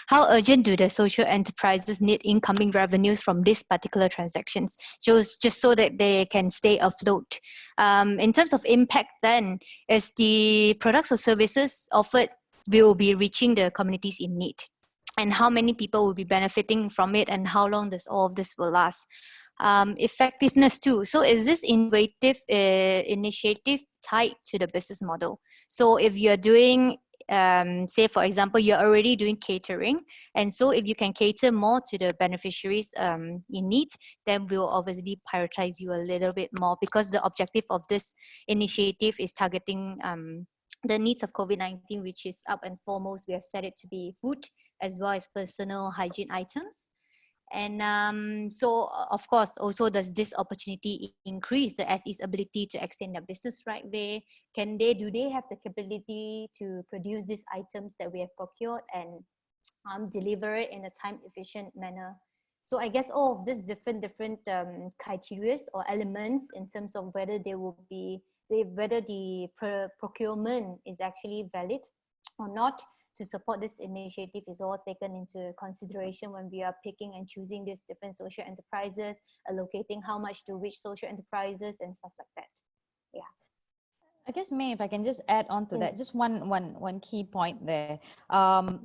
how urgent do the social enterprises need incoming revenues from these particular transactions, just so that they can stay afloat? In terms of impact then, is the products or services offered will be reaching the communities in need? And how many people will be benefiting from it, and how long does all of this will last? Effectiveness too. So is this innovative initiative tied to the business model? So if you're doing say for example, you're already doing catering, and so if you can cater more to the beneficiaries in need, then we'll obviously prioritize you a little bit more, because the objective of this initiative is targeting the needs of COVID-19, which is up and foremost. We have set it to be food as well as personal hygiene items. And so, of course, also does this opportunity increase the SE's ability to extend their business right way? Do they have the capability to produce these items that we have procured and deliver it in a time-efficient manner? So I guess all of these different criteria or elements in terms of whether whether the procurement is actually valid or not to support this initiative is all taken into consideration when we are picking and choosing these different social enterprises, allocating how much to which social enterprises and stuff like that. Yeah. I guess, May, if I can just add on to that, just one key point there.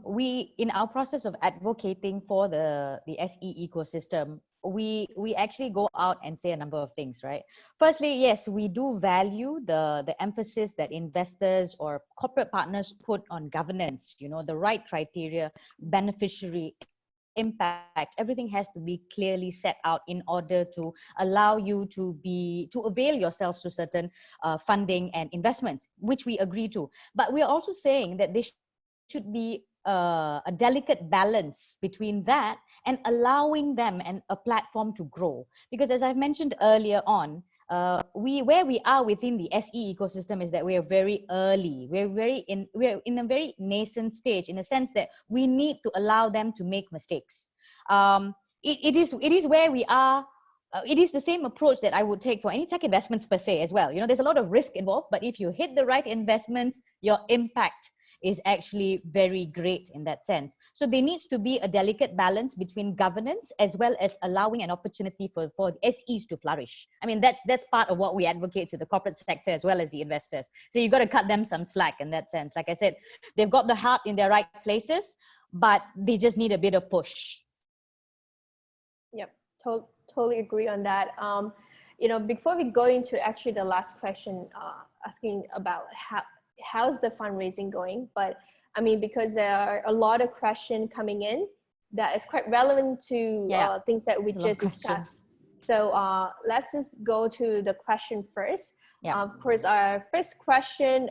We, in our process of advocating for the SE ecosystem, we actually go out and say a number of things, right? Firstly, yes, we do value the emphasis that investors or corporate partners put on governance, you know, the right criteria, beneficiary impact. Everything has to be clearly set out in order to allow you to avail yourselves to certain funding and investments, which we agree to. But we are also saying that there should be a delicate balance between that and allowing them a platform to grow. Because as I've mentioned earlier on, where we are within the SE ecosystem is that we are very early. We're in a very nascent stage, in a sense that we need to allow them to make mistakes. It is where we are. It is the same approach that I would take for any tech investments per se as well. You know, there's a lot of risk involved, but if you hit the right investments, your impact is actually very great in that sense. So there needs to be a delicate balance between governance as well as allowing an opportunity for SEs to flourish. I mean, that's part of what we advocate to the corporate sector as well as the investors. So you've got to cut them some slack in that sense. Like I said, they've got the heart in their right places, but they just need a bit of push. Yep, totally agree on that. You know, before we go into actually the last question, asking about how's the fundraising going, but I mean, because there are a lot of questions coming in that is quite relevant to things that we just discussed. So let's just go to the question first. Of course, our first question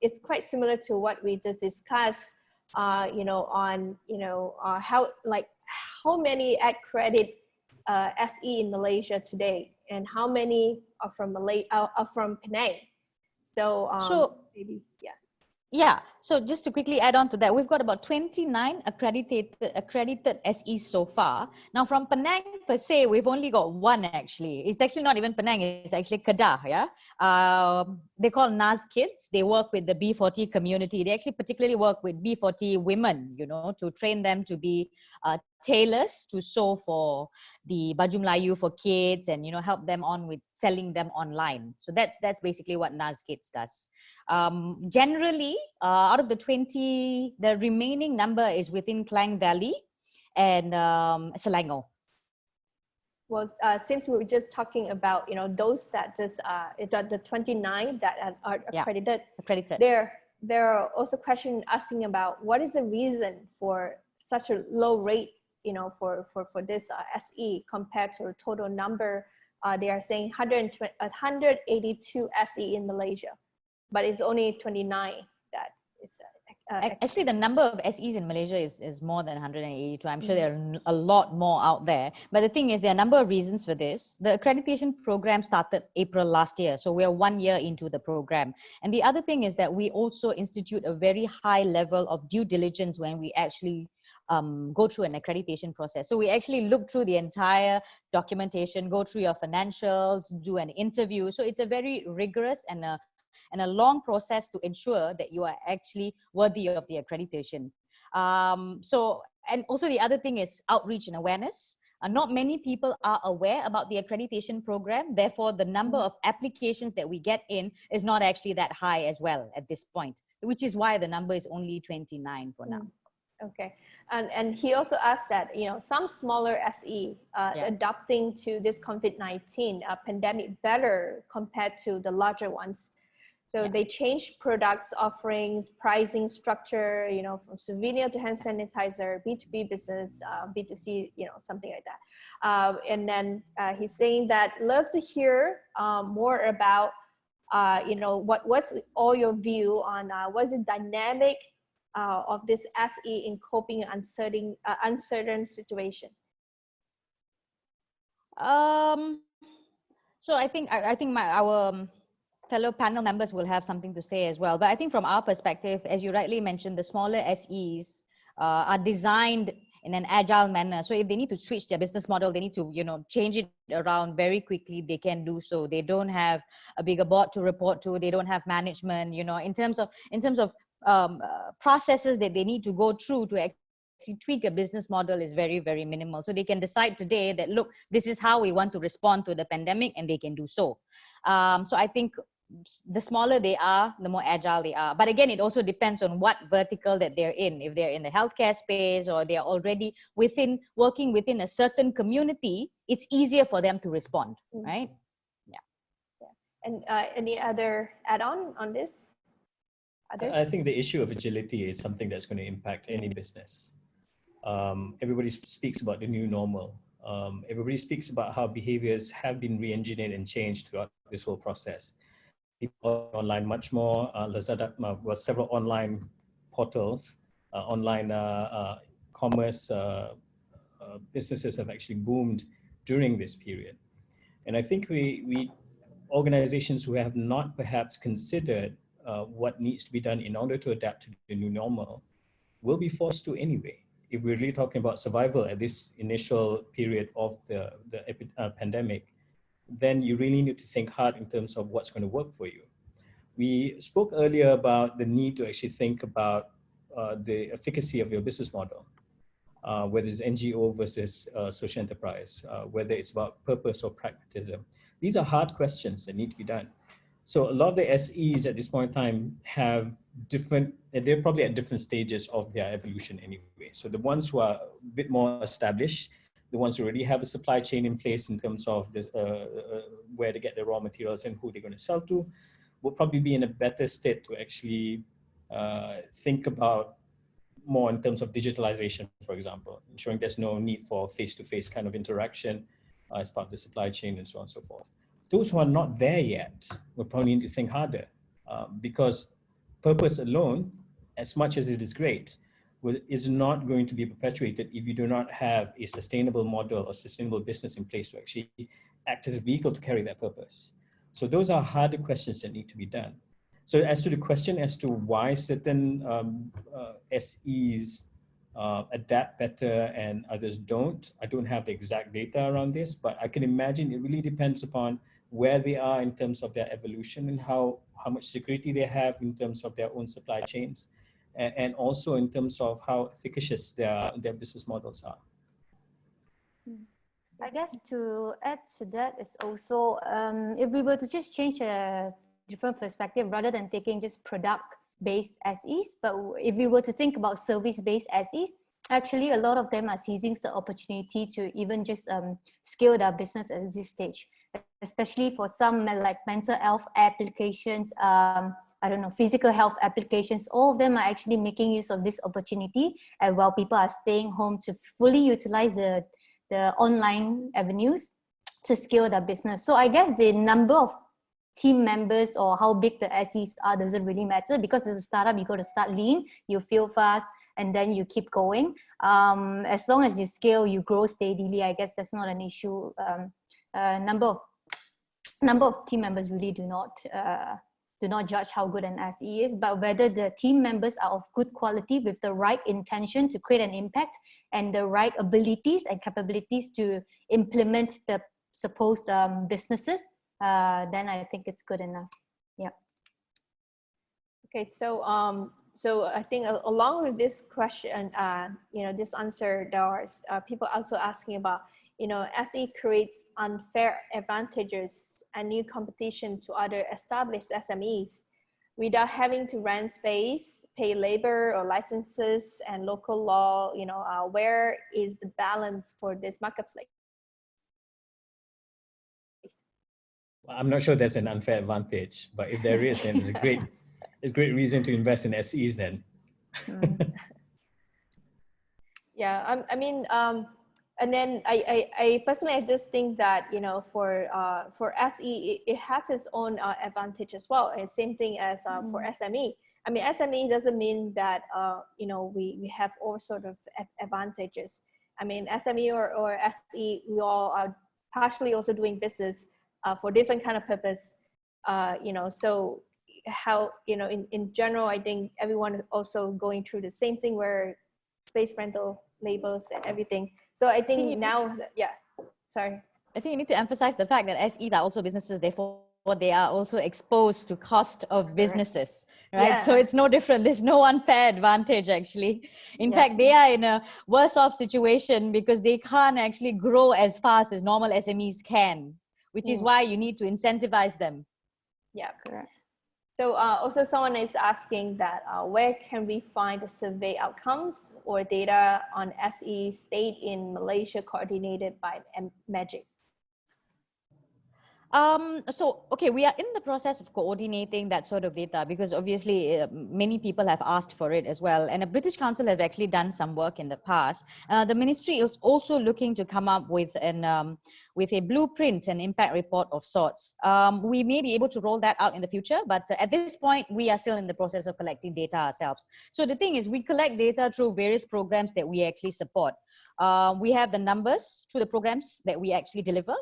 is quite similar to what we just discussed. You know, on how many accredited SE in Malaysia today, and how many are from Penang? So maybe Yeah, so just to quickly add on to that, we've got about 29 accredited SEs so far. Now from Penang per se, we've only got one actually. It's actually not even Penang, it's actually Kedah, yeah? They call NAS Kids. They work with the B40 community. They actually particularly work with B40 women, you know, to train them to be tailors to sew for the Baju Melayu for kids and, you know, help them on with selling them online. So that's basically what NAS Kids does. Generally, out of the 20, the remaining number is within Klang Valley and Selangor. Well, since we were just talking about, you know, those that just, the 29 that are accredited, there are also questions asking about what is the reason for such a low rate, you know, for this SE compared to the total number. They are saying 182 SE in Malaysia, but it's only 29 that is. Actually, the number of SEs in Malaysia is more than 182. I'm sure there are a lot more out there. But the thing is, there are a number of reasons for this. The accreditation program started April last year. So we're 1 year into the program. And the other thing is that we also institute a very high level of due diligence when we actually go through an accreditation process. So we actually look through the entire documentation, go through your financials, do an interview. So it's a very rigorous and a long process to ensure that you are actually worthy of the accreditation. So, and also the other thing is outreach and awareness. Not many people are aware about the accreditation program. Therefore, the number of applications that we get in is not actually that high as well at this point, which is why the number is only 29 for now. Okay, and he also asked that, you know, some smaller SE adapting to this COVID-19 pandemic better compared to the larger ones. So they changed products, offerings, pricing structure, you know, from souvenir to hand sanitizer, B2B business, B2C, you know, something like that. And then he's saying that love to hear more about, you know, what's all your view on what's the dynamic of this SE in coping an uncertain situation? So I think our fellow panel members will have something to say as well. But I think from our perspective, as you rightly mentioned, the smaller SEs are designed in an agile manner. So if they need to switch their business model, they need to, you know, change it around very quickly. They can do so. They don't have a bigger board to report to. They don't have management, you know, in terms of processes that they need to go through to actually tweak a business model is very, very minimal. So they can decide today that, look, this is how we want to respond to the pandemic, and they can do so. So I think the smaller they are, the more agile they are. But again, it also depends on what vertical that they're in. If they're in the healthcare space or they're already working within a certain community, it's easier for them to respond, right? Yeah. And any other add-on on this? Others? I think the issue of agility is something that's going to impact any business. Everybody speaks about the new normal. Everybody speaks about how behaviors have been re-engineered and changed throughout this whole process. People are online much more. Lazada was several online portals, online commerce businesses have actually boomed during this period. And I think we organizations who have not perhaps considered what needs to be done in order to adapt to the new normal will be forced to anyway. If we're really talking about survival at this initial period of the pandemic, then you really need to think hard in terms of what's going to work for you. We spoke earlier about the need to actually think about the efficacy of your business model, whether it's NGO versus social enterprise, whether it's about purpose or pragmatism. These are hard questions that need to be done. So a lot of the SEs at this point in time have they're probably at different stages of their evolution anyway. So the ones who are a bit more established, the ones who already have a supply chain in place in terms of this, where to get the raw materials and who they're going to sell to, will probably be in a better state to actually think about more in terms of digitalization, for example, ensuring there's no need for face-to-face kind of interaction as part of the supply chain and so on and so forth. Those who are not there yet will probably need to think harder because purpose alone, as much as it is great, is not going to be perpetuated if you do not have a sustainable model or sustainable business in place to actually act as a vehicle to carry that purpose. So those are harder questions that need to be done. So as to the question as to why certain SEs adapt better and others don't, I don't have the exact data around this, but I can imagine it really depends upon where they are in terms of their evolution and how much security they have in terms of their own supply chains, and also in terms of how efficacious their business models are. I guess to add to that is also, if we were to just change a different perspective rather than taking just product-based SEs, but if we were to think about service-based SEs, actually a lot of them are seizing the opportunity to even just scale their business at this stage, especially for some like mental health applications, I don't know, physical health applications. All of them are actually making use of this opportunity, and while people are staying home to fully utilize the online avenues to scale their business. So I guess the number of team members or how big the SEs are doesn't really matter, because as a startup, you got to start lean, you fail fast, and then you keep going. As long as you scale, you grow steadily, I guess that's not an issue. Number of team members really do not judge how good an SE is, but whether the team members are of good quality with the right intention to create an impact and the right abilities and capabilities to implement the supposed businesses, then I think it's good enough. Yeah. Okay, so so I think along with this question, this answer, there are people also asking about, SE creates unfair advantages and new competition to other established SMEs without having to rent space, pay labor or licenses and local law. Where is the balance for this marketplace? I'm not sure there's an unfair advantage, but if there is, then it's a great reason to invest in SEs then. Yeah, I mean, and then I personally, I just think that, for SE, it has its own advantage as well. And same thing as for SME. I mean, SME doesn't mean that, we have all sort of advantages. I mean, SME or SE, we all are partially also doing business for different kind of purpose. So how, in general, I think everyone is also going through the same thing where space rental, labels and everything. So I think now, yeah, sorry. I think you need to emphasize the fact that SEs are also businesses, therefore they are also exposed to cost of businesses, right? Yeah. So it's no different. There's no unfair advantage actually. In fact, they are in a worse off situation because they can't actually grow as fast as normal SMEs can, which is why you need to incentivize them. Yeah, correct. So also someone is asking that where can we find the survey outcomes or data on SE stayed in Malaysia coordinated by Magic? Okay, we are in the process of coordinating that sort of data because obviously many people have asked for it as well. And the British Council have actually done some work in the past. The ministry is also looking to come up with a blueprint and impact report of sorts. We may be able to roll that out in the future, but at this point, we are still in the process of collecting data ourselves. So the thing is, we collect data through various programs that we actually support. We have the numbers through the programs that we actually deliver.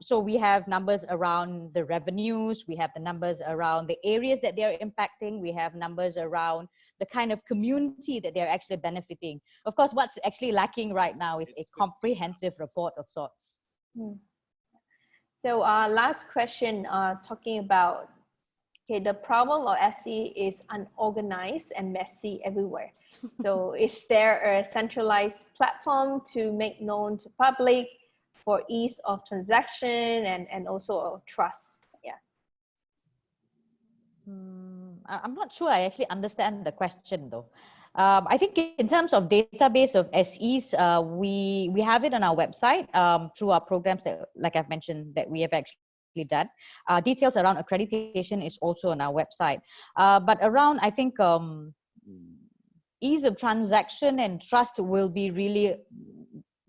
So we have numbers around the revenues, we have the numbers around the areas that they're impacting, we have numbers around the kind of community that they're actually benefiting. Of course, what's actually lacking right now is a comprehensive report of sorts. So last question, talking about, okay, the problem of SE is unorganized and messy everywhere. So is there a centralized platform to make known to public for ease of transaction and also trust? Yeah. I'm not sure I actually understand the question though. I think in terms of database of SEs, we have it on our website through our programs that, like I've mentioned, that we have actually done. Details around accreditation is also on our website. But around, I think, ease of transaction and trust will be really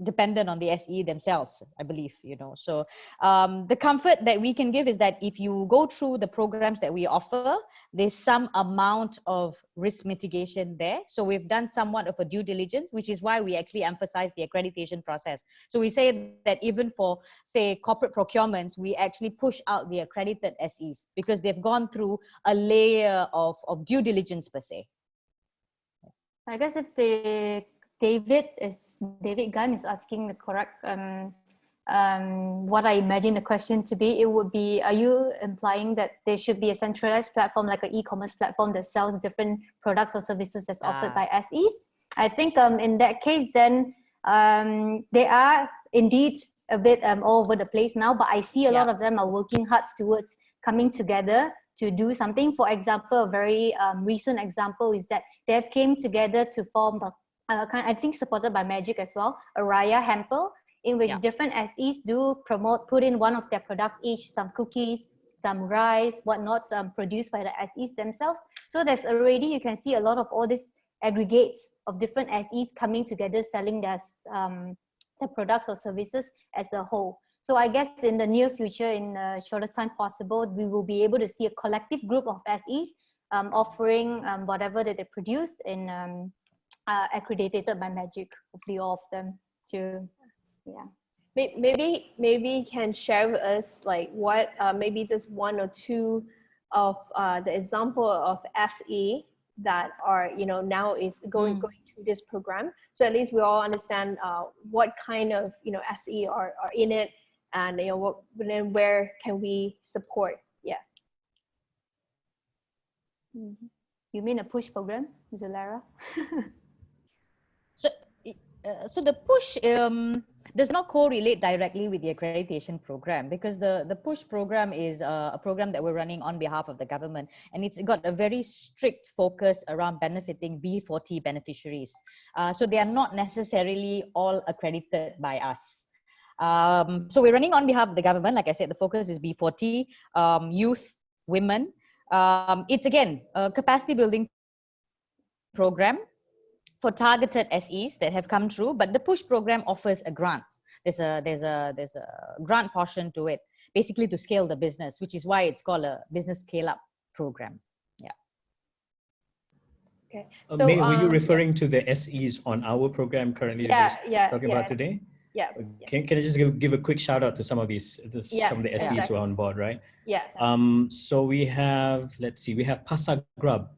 dependent on the SE themselves, I believe, you know. So the comfort that we can give is that if you go through the programs that we offer, there's some amount of risk mitigation there. So we've done somewhat of a due diligence, which is why we actually emphasize the accreditation process. So we say that even for, say, corporate procurements, we actually push out the accredited SEs because they've gone through a layer of due diligence per se. I guess if David Gunn is asking the correct, what I imagine the question to be, it would be, are you implying that there should be a centralized platform like an e-commerce platform that sells different products or services that's offered by SEs? I think in that case, then they are indeed a bit all over the place now, but I see a lot of them are working hard towards coming together to do something. For example, a very recent example is that they've came together to form, I think supported by Magic as well, a Raya hamper, in which different SEs do put in one of their products each, some cookies, some rice, whatnot, produced by the SEs themselves. So there's already, you can see a lot of all these aggregates of different SEs coming together, selling their products or services as a whole. So I guess in the near future, in the shortest time possible, we will be able to see a collective group of SEs offering whatever that they produce in accredited by Magic, hopefully all of them too. Maybe you can share with us like what maybe just one or two of the example of SE that are, you know, now is going through this program, so at least we all understand what kind of, you know, SE are in it, and you know then where can we support. You mean a push program, Mr. Lara? So the push does not correlate directly with the accreditation program, because the push program is a program that we're running on behalf of the government, and it's got a very strict focus around benefiting B40 beneficiaries. So they are not necessarily all accredited by us. So we're running on behalf of the government. Like I said, the focus is B40, youth, women. It's again a capacity building program for targeted SEs that have come through, but the push program offers a grant. There's a grant portion to it, basically to scale the business, which is why it's called a business scale up program. Okay. So May, were you referring to the SEs on our program currently talking about today? Can I just give a quick shout out to some of these, some of the SEs who are on board, right? So we have, let's see, we have Pasar Grub.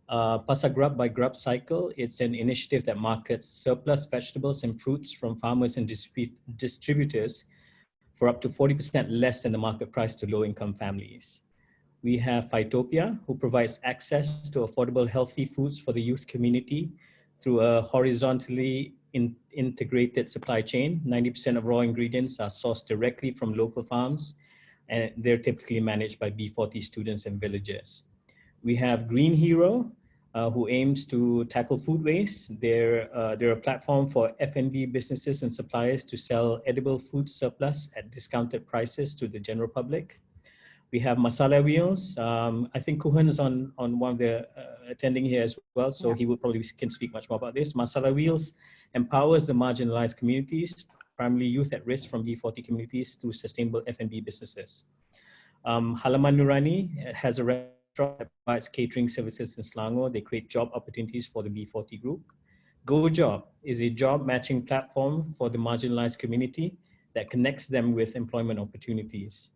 Pasar Grub by Grub Cycle. It's an initiative that markets surplus vegetables and fruits from farmers and distributors for up to 40% less than the market price to low-income families. We have Phytopia, who provides access to affordable, healthy foods for the youth community through a horizontally integrated supply chain. 90% of raw ingredients are sourced directly from local farms, and they're typically managed by B40 students and villagers. We have Green Hero, who aims to tackle food waste. They're a platform for F&B businesses and suppliers to sell edible food surplus at discounted prices to the general public. We have Masala Wheels. I think Kuhan is on one of the attending here as well, so he will probably can speak much more about this. Masala Wheels empowers the marginalized communities, primarily youth at risk from B40 communities, through sustainable F&B businesses. Halaman Nurani has a restaurant that provides catering services in Selangor. They create job opportunities for the B40 group. GoJob is a job matching platform for the marginalized community that connects them with employment opportunities.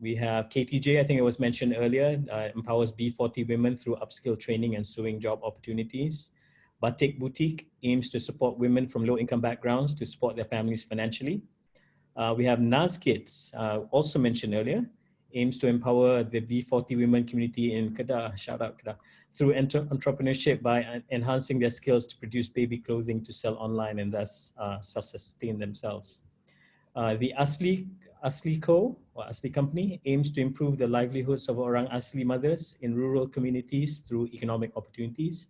We have KTJ, I think it was mentioned earlier, empowers B40 women through upskill training and sewing job opportunities. Batik Boutique aims to support women from low-income backgrounds to support their families financially. We have Naz Kids, also mentioned earlier, aims to empower the B40 women community in Kedah, shout out Kedah, through entrepreneurship by enhancing their skills to produce baby clothing to sell online and thus self-sustain themselves. The Asli Co, or Asli Company, aims to improve the livelihoods of Orang Asli mothers in rural communities through economic opportunities.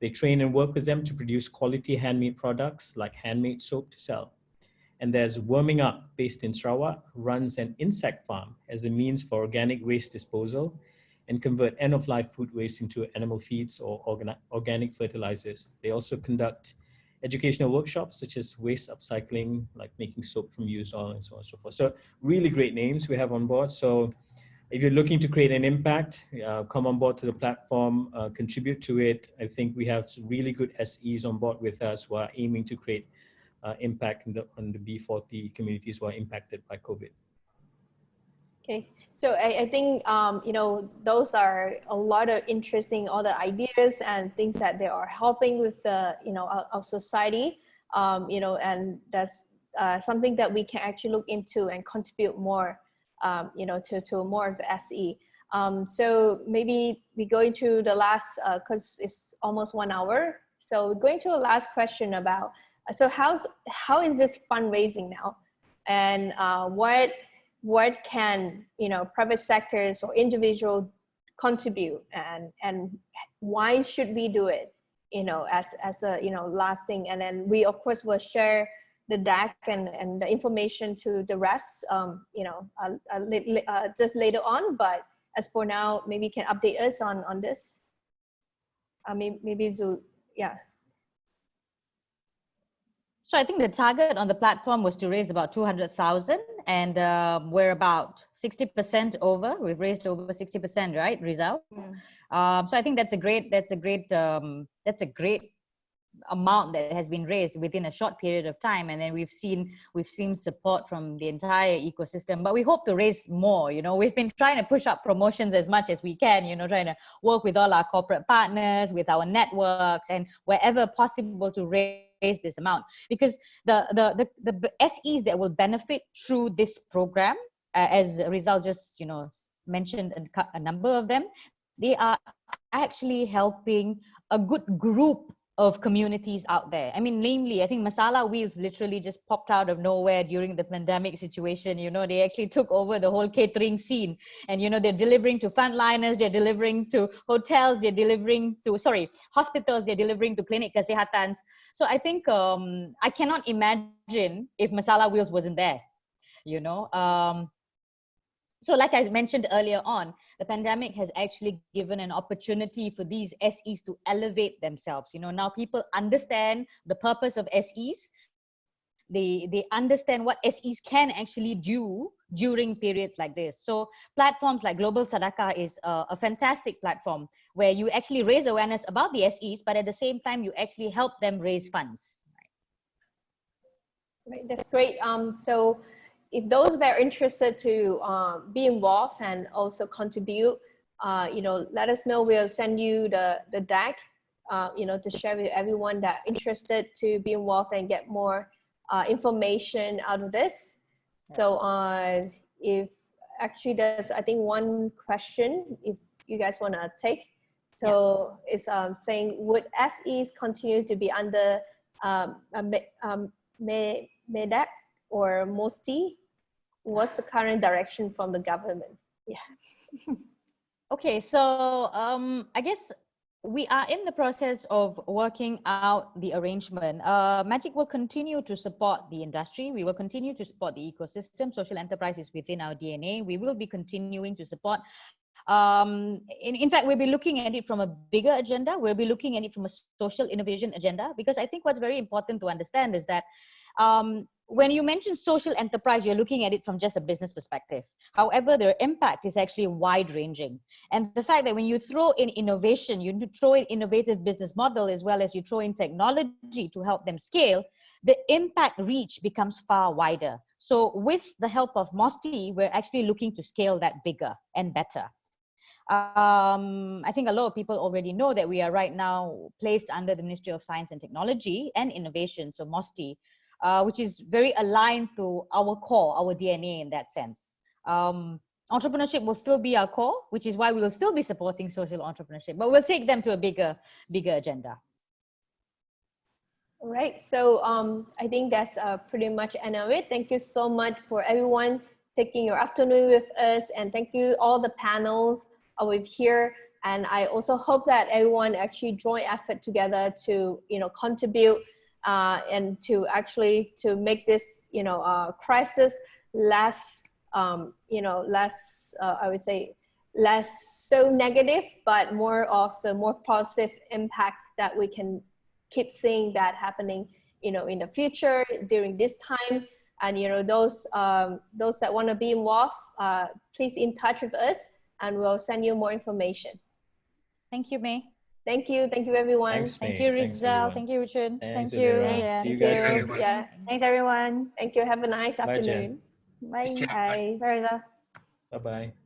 They train and work with them to produce quality handmade products like handmade soap to sell. And there's Worming Up, based in Sarawak, runs an insect farm as a means for organic waste disposal and convert end-of-life food waste into animal feeds or organic fertilizers. They also conduct educational workshops such as waste upcycling, like making soap from used oil and so on and so forth. So really great names we have on board. So if you're looking to create an impact, come on board to the platform, contribute to it. I think we have some really good SEs on board with us who are aiming to create impact on the B40 communities who are impacted by COVID. Okay, so I think, you know, those are a lot of interesting other ideas and things that they are helping with the, you know, our society, you know, and that's something that we can actually look into and contribute more, you know, to more of the SE. So maybe we go into the last, because it's almost 1 hour. So going to the last question about, so how is this fundraising now? And what can, you know, private sectors or individual contribute, and why should we do it, you know, as a, you know, last thing. And then we of course will share the deck and the information to the rest, you know, just later on. But as for now, maybe you can update us on this. Maybe Zhu, yeah. So I think the target on the platform was to raise about 200,000, and we're about 60% over. We've raised over 60%, right, Rizal? So I think that's a great amount that has been raised within a short period of time, and then we've seen support from the entire ecosystem. But we hope to raise more. You know, we've been trying to push up promotions as much as we can. You know, trying to work with all our corporate partners, with our networks, and wherever possible to raise this amount, because the SEs that will benefit through this program, as Rizal just, you know, mentioned a number of them, they are actually helping a good group of communities out there. I mean, namely, I think Masala Wheels literally just popped out of nowhere during the pandemic situation. You know, they actually took over the whole catering scene, and, you know, they're delivering to frontliners, they're delivering to hotels, they're delivering to, hospitals, they're delivering to clinic kesehatans. So I think I cannot imagine if Masala Wheels wasn't there, you know. So like I mentioned earlier on, the pandemic has actually given an opportunity for these SEs to elevate themselves. You know, now people understand the purpose of SEs. They understand what SEs can actually do during periods like this. So platforms like Global Sadaqah is a fantastic platform where you actually raise awareness about the SEs, but at the same time, you actually help them raise funds. Right, that's great. So if those that are interested to be involved and also contribute, you know, let us know. We'll send you the deck, you know, to share with everyone that interested to be involved and get more information out of this. Yeah. So if actually there's, I think, one question, if you guys want to take. So yeah. It's saying, would SEs continue to be under MEDAC or MOSTI? What's the current direction from the government? Yeah. Okay, so I guess we are in the process of working out the arrangement. Magic will continue to support the industry. We will continue to support the ecosystem. Social enterprise is within our DNA. We will be continuing to support. In fact, we'll be looking at it from a bigger agenda. We'll be looking at it from a social innovation agenda, because I think what's very important to understand is that when you mention social enterprise, you're looking at it from just a business perspective. However, their impact is actually wide-ranging. And the fact that when you throw in innovation, you throw in innovative business model, as well as you throw in technology to help them scale, the impact reach becomes far wider. So with the help of MOSTI, we're actually looking to scale that bigger and better. I think a lot of people already know that we are right now placed under the Ministry of Science and Technology and Innovation, so MOSTI, which is very aligned to our core, our DNA in that sense. Entrepreneurship will still be our core, which is why we will still be supporting social entrepreneurship, but we'll take them to a bigger agenda. All right, so I think that's pretty much end of it. Thank you so much for everyone taking your afternoon with us, and thank you all the panels with here. And I also hope that everyone actually join effort together to, you know, contribute and to actually to make this, you know, crisis less, you know, less, I would say, less so negative, but more of the more positive impact that we can keep seeing that happening, you know, in the future during this time. And, you know, those that want to be involved, please in touch with us and we'll send you more information. Thank you, May. Thank you everyone. Thanks, Thank May. you, Thanks, Rizal. everyone. Thank you, Richard. Thanks, Thank you, Adira. Lilian. See you guys Thank soon. you. Yeah. Thanks, everyone. Thank you. Have a nice Bye, Jen. afternoon. Bye. Bye. Bye, Riza. Bye-bye.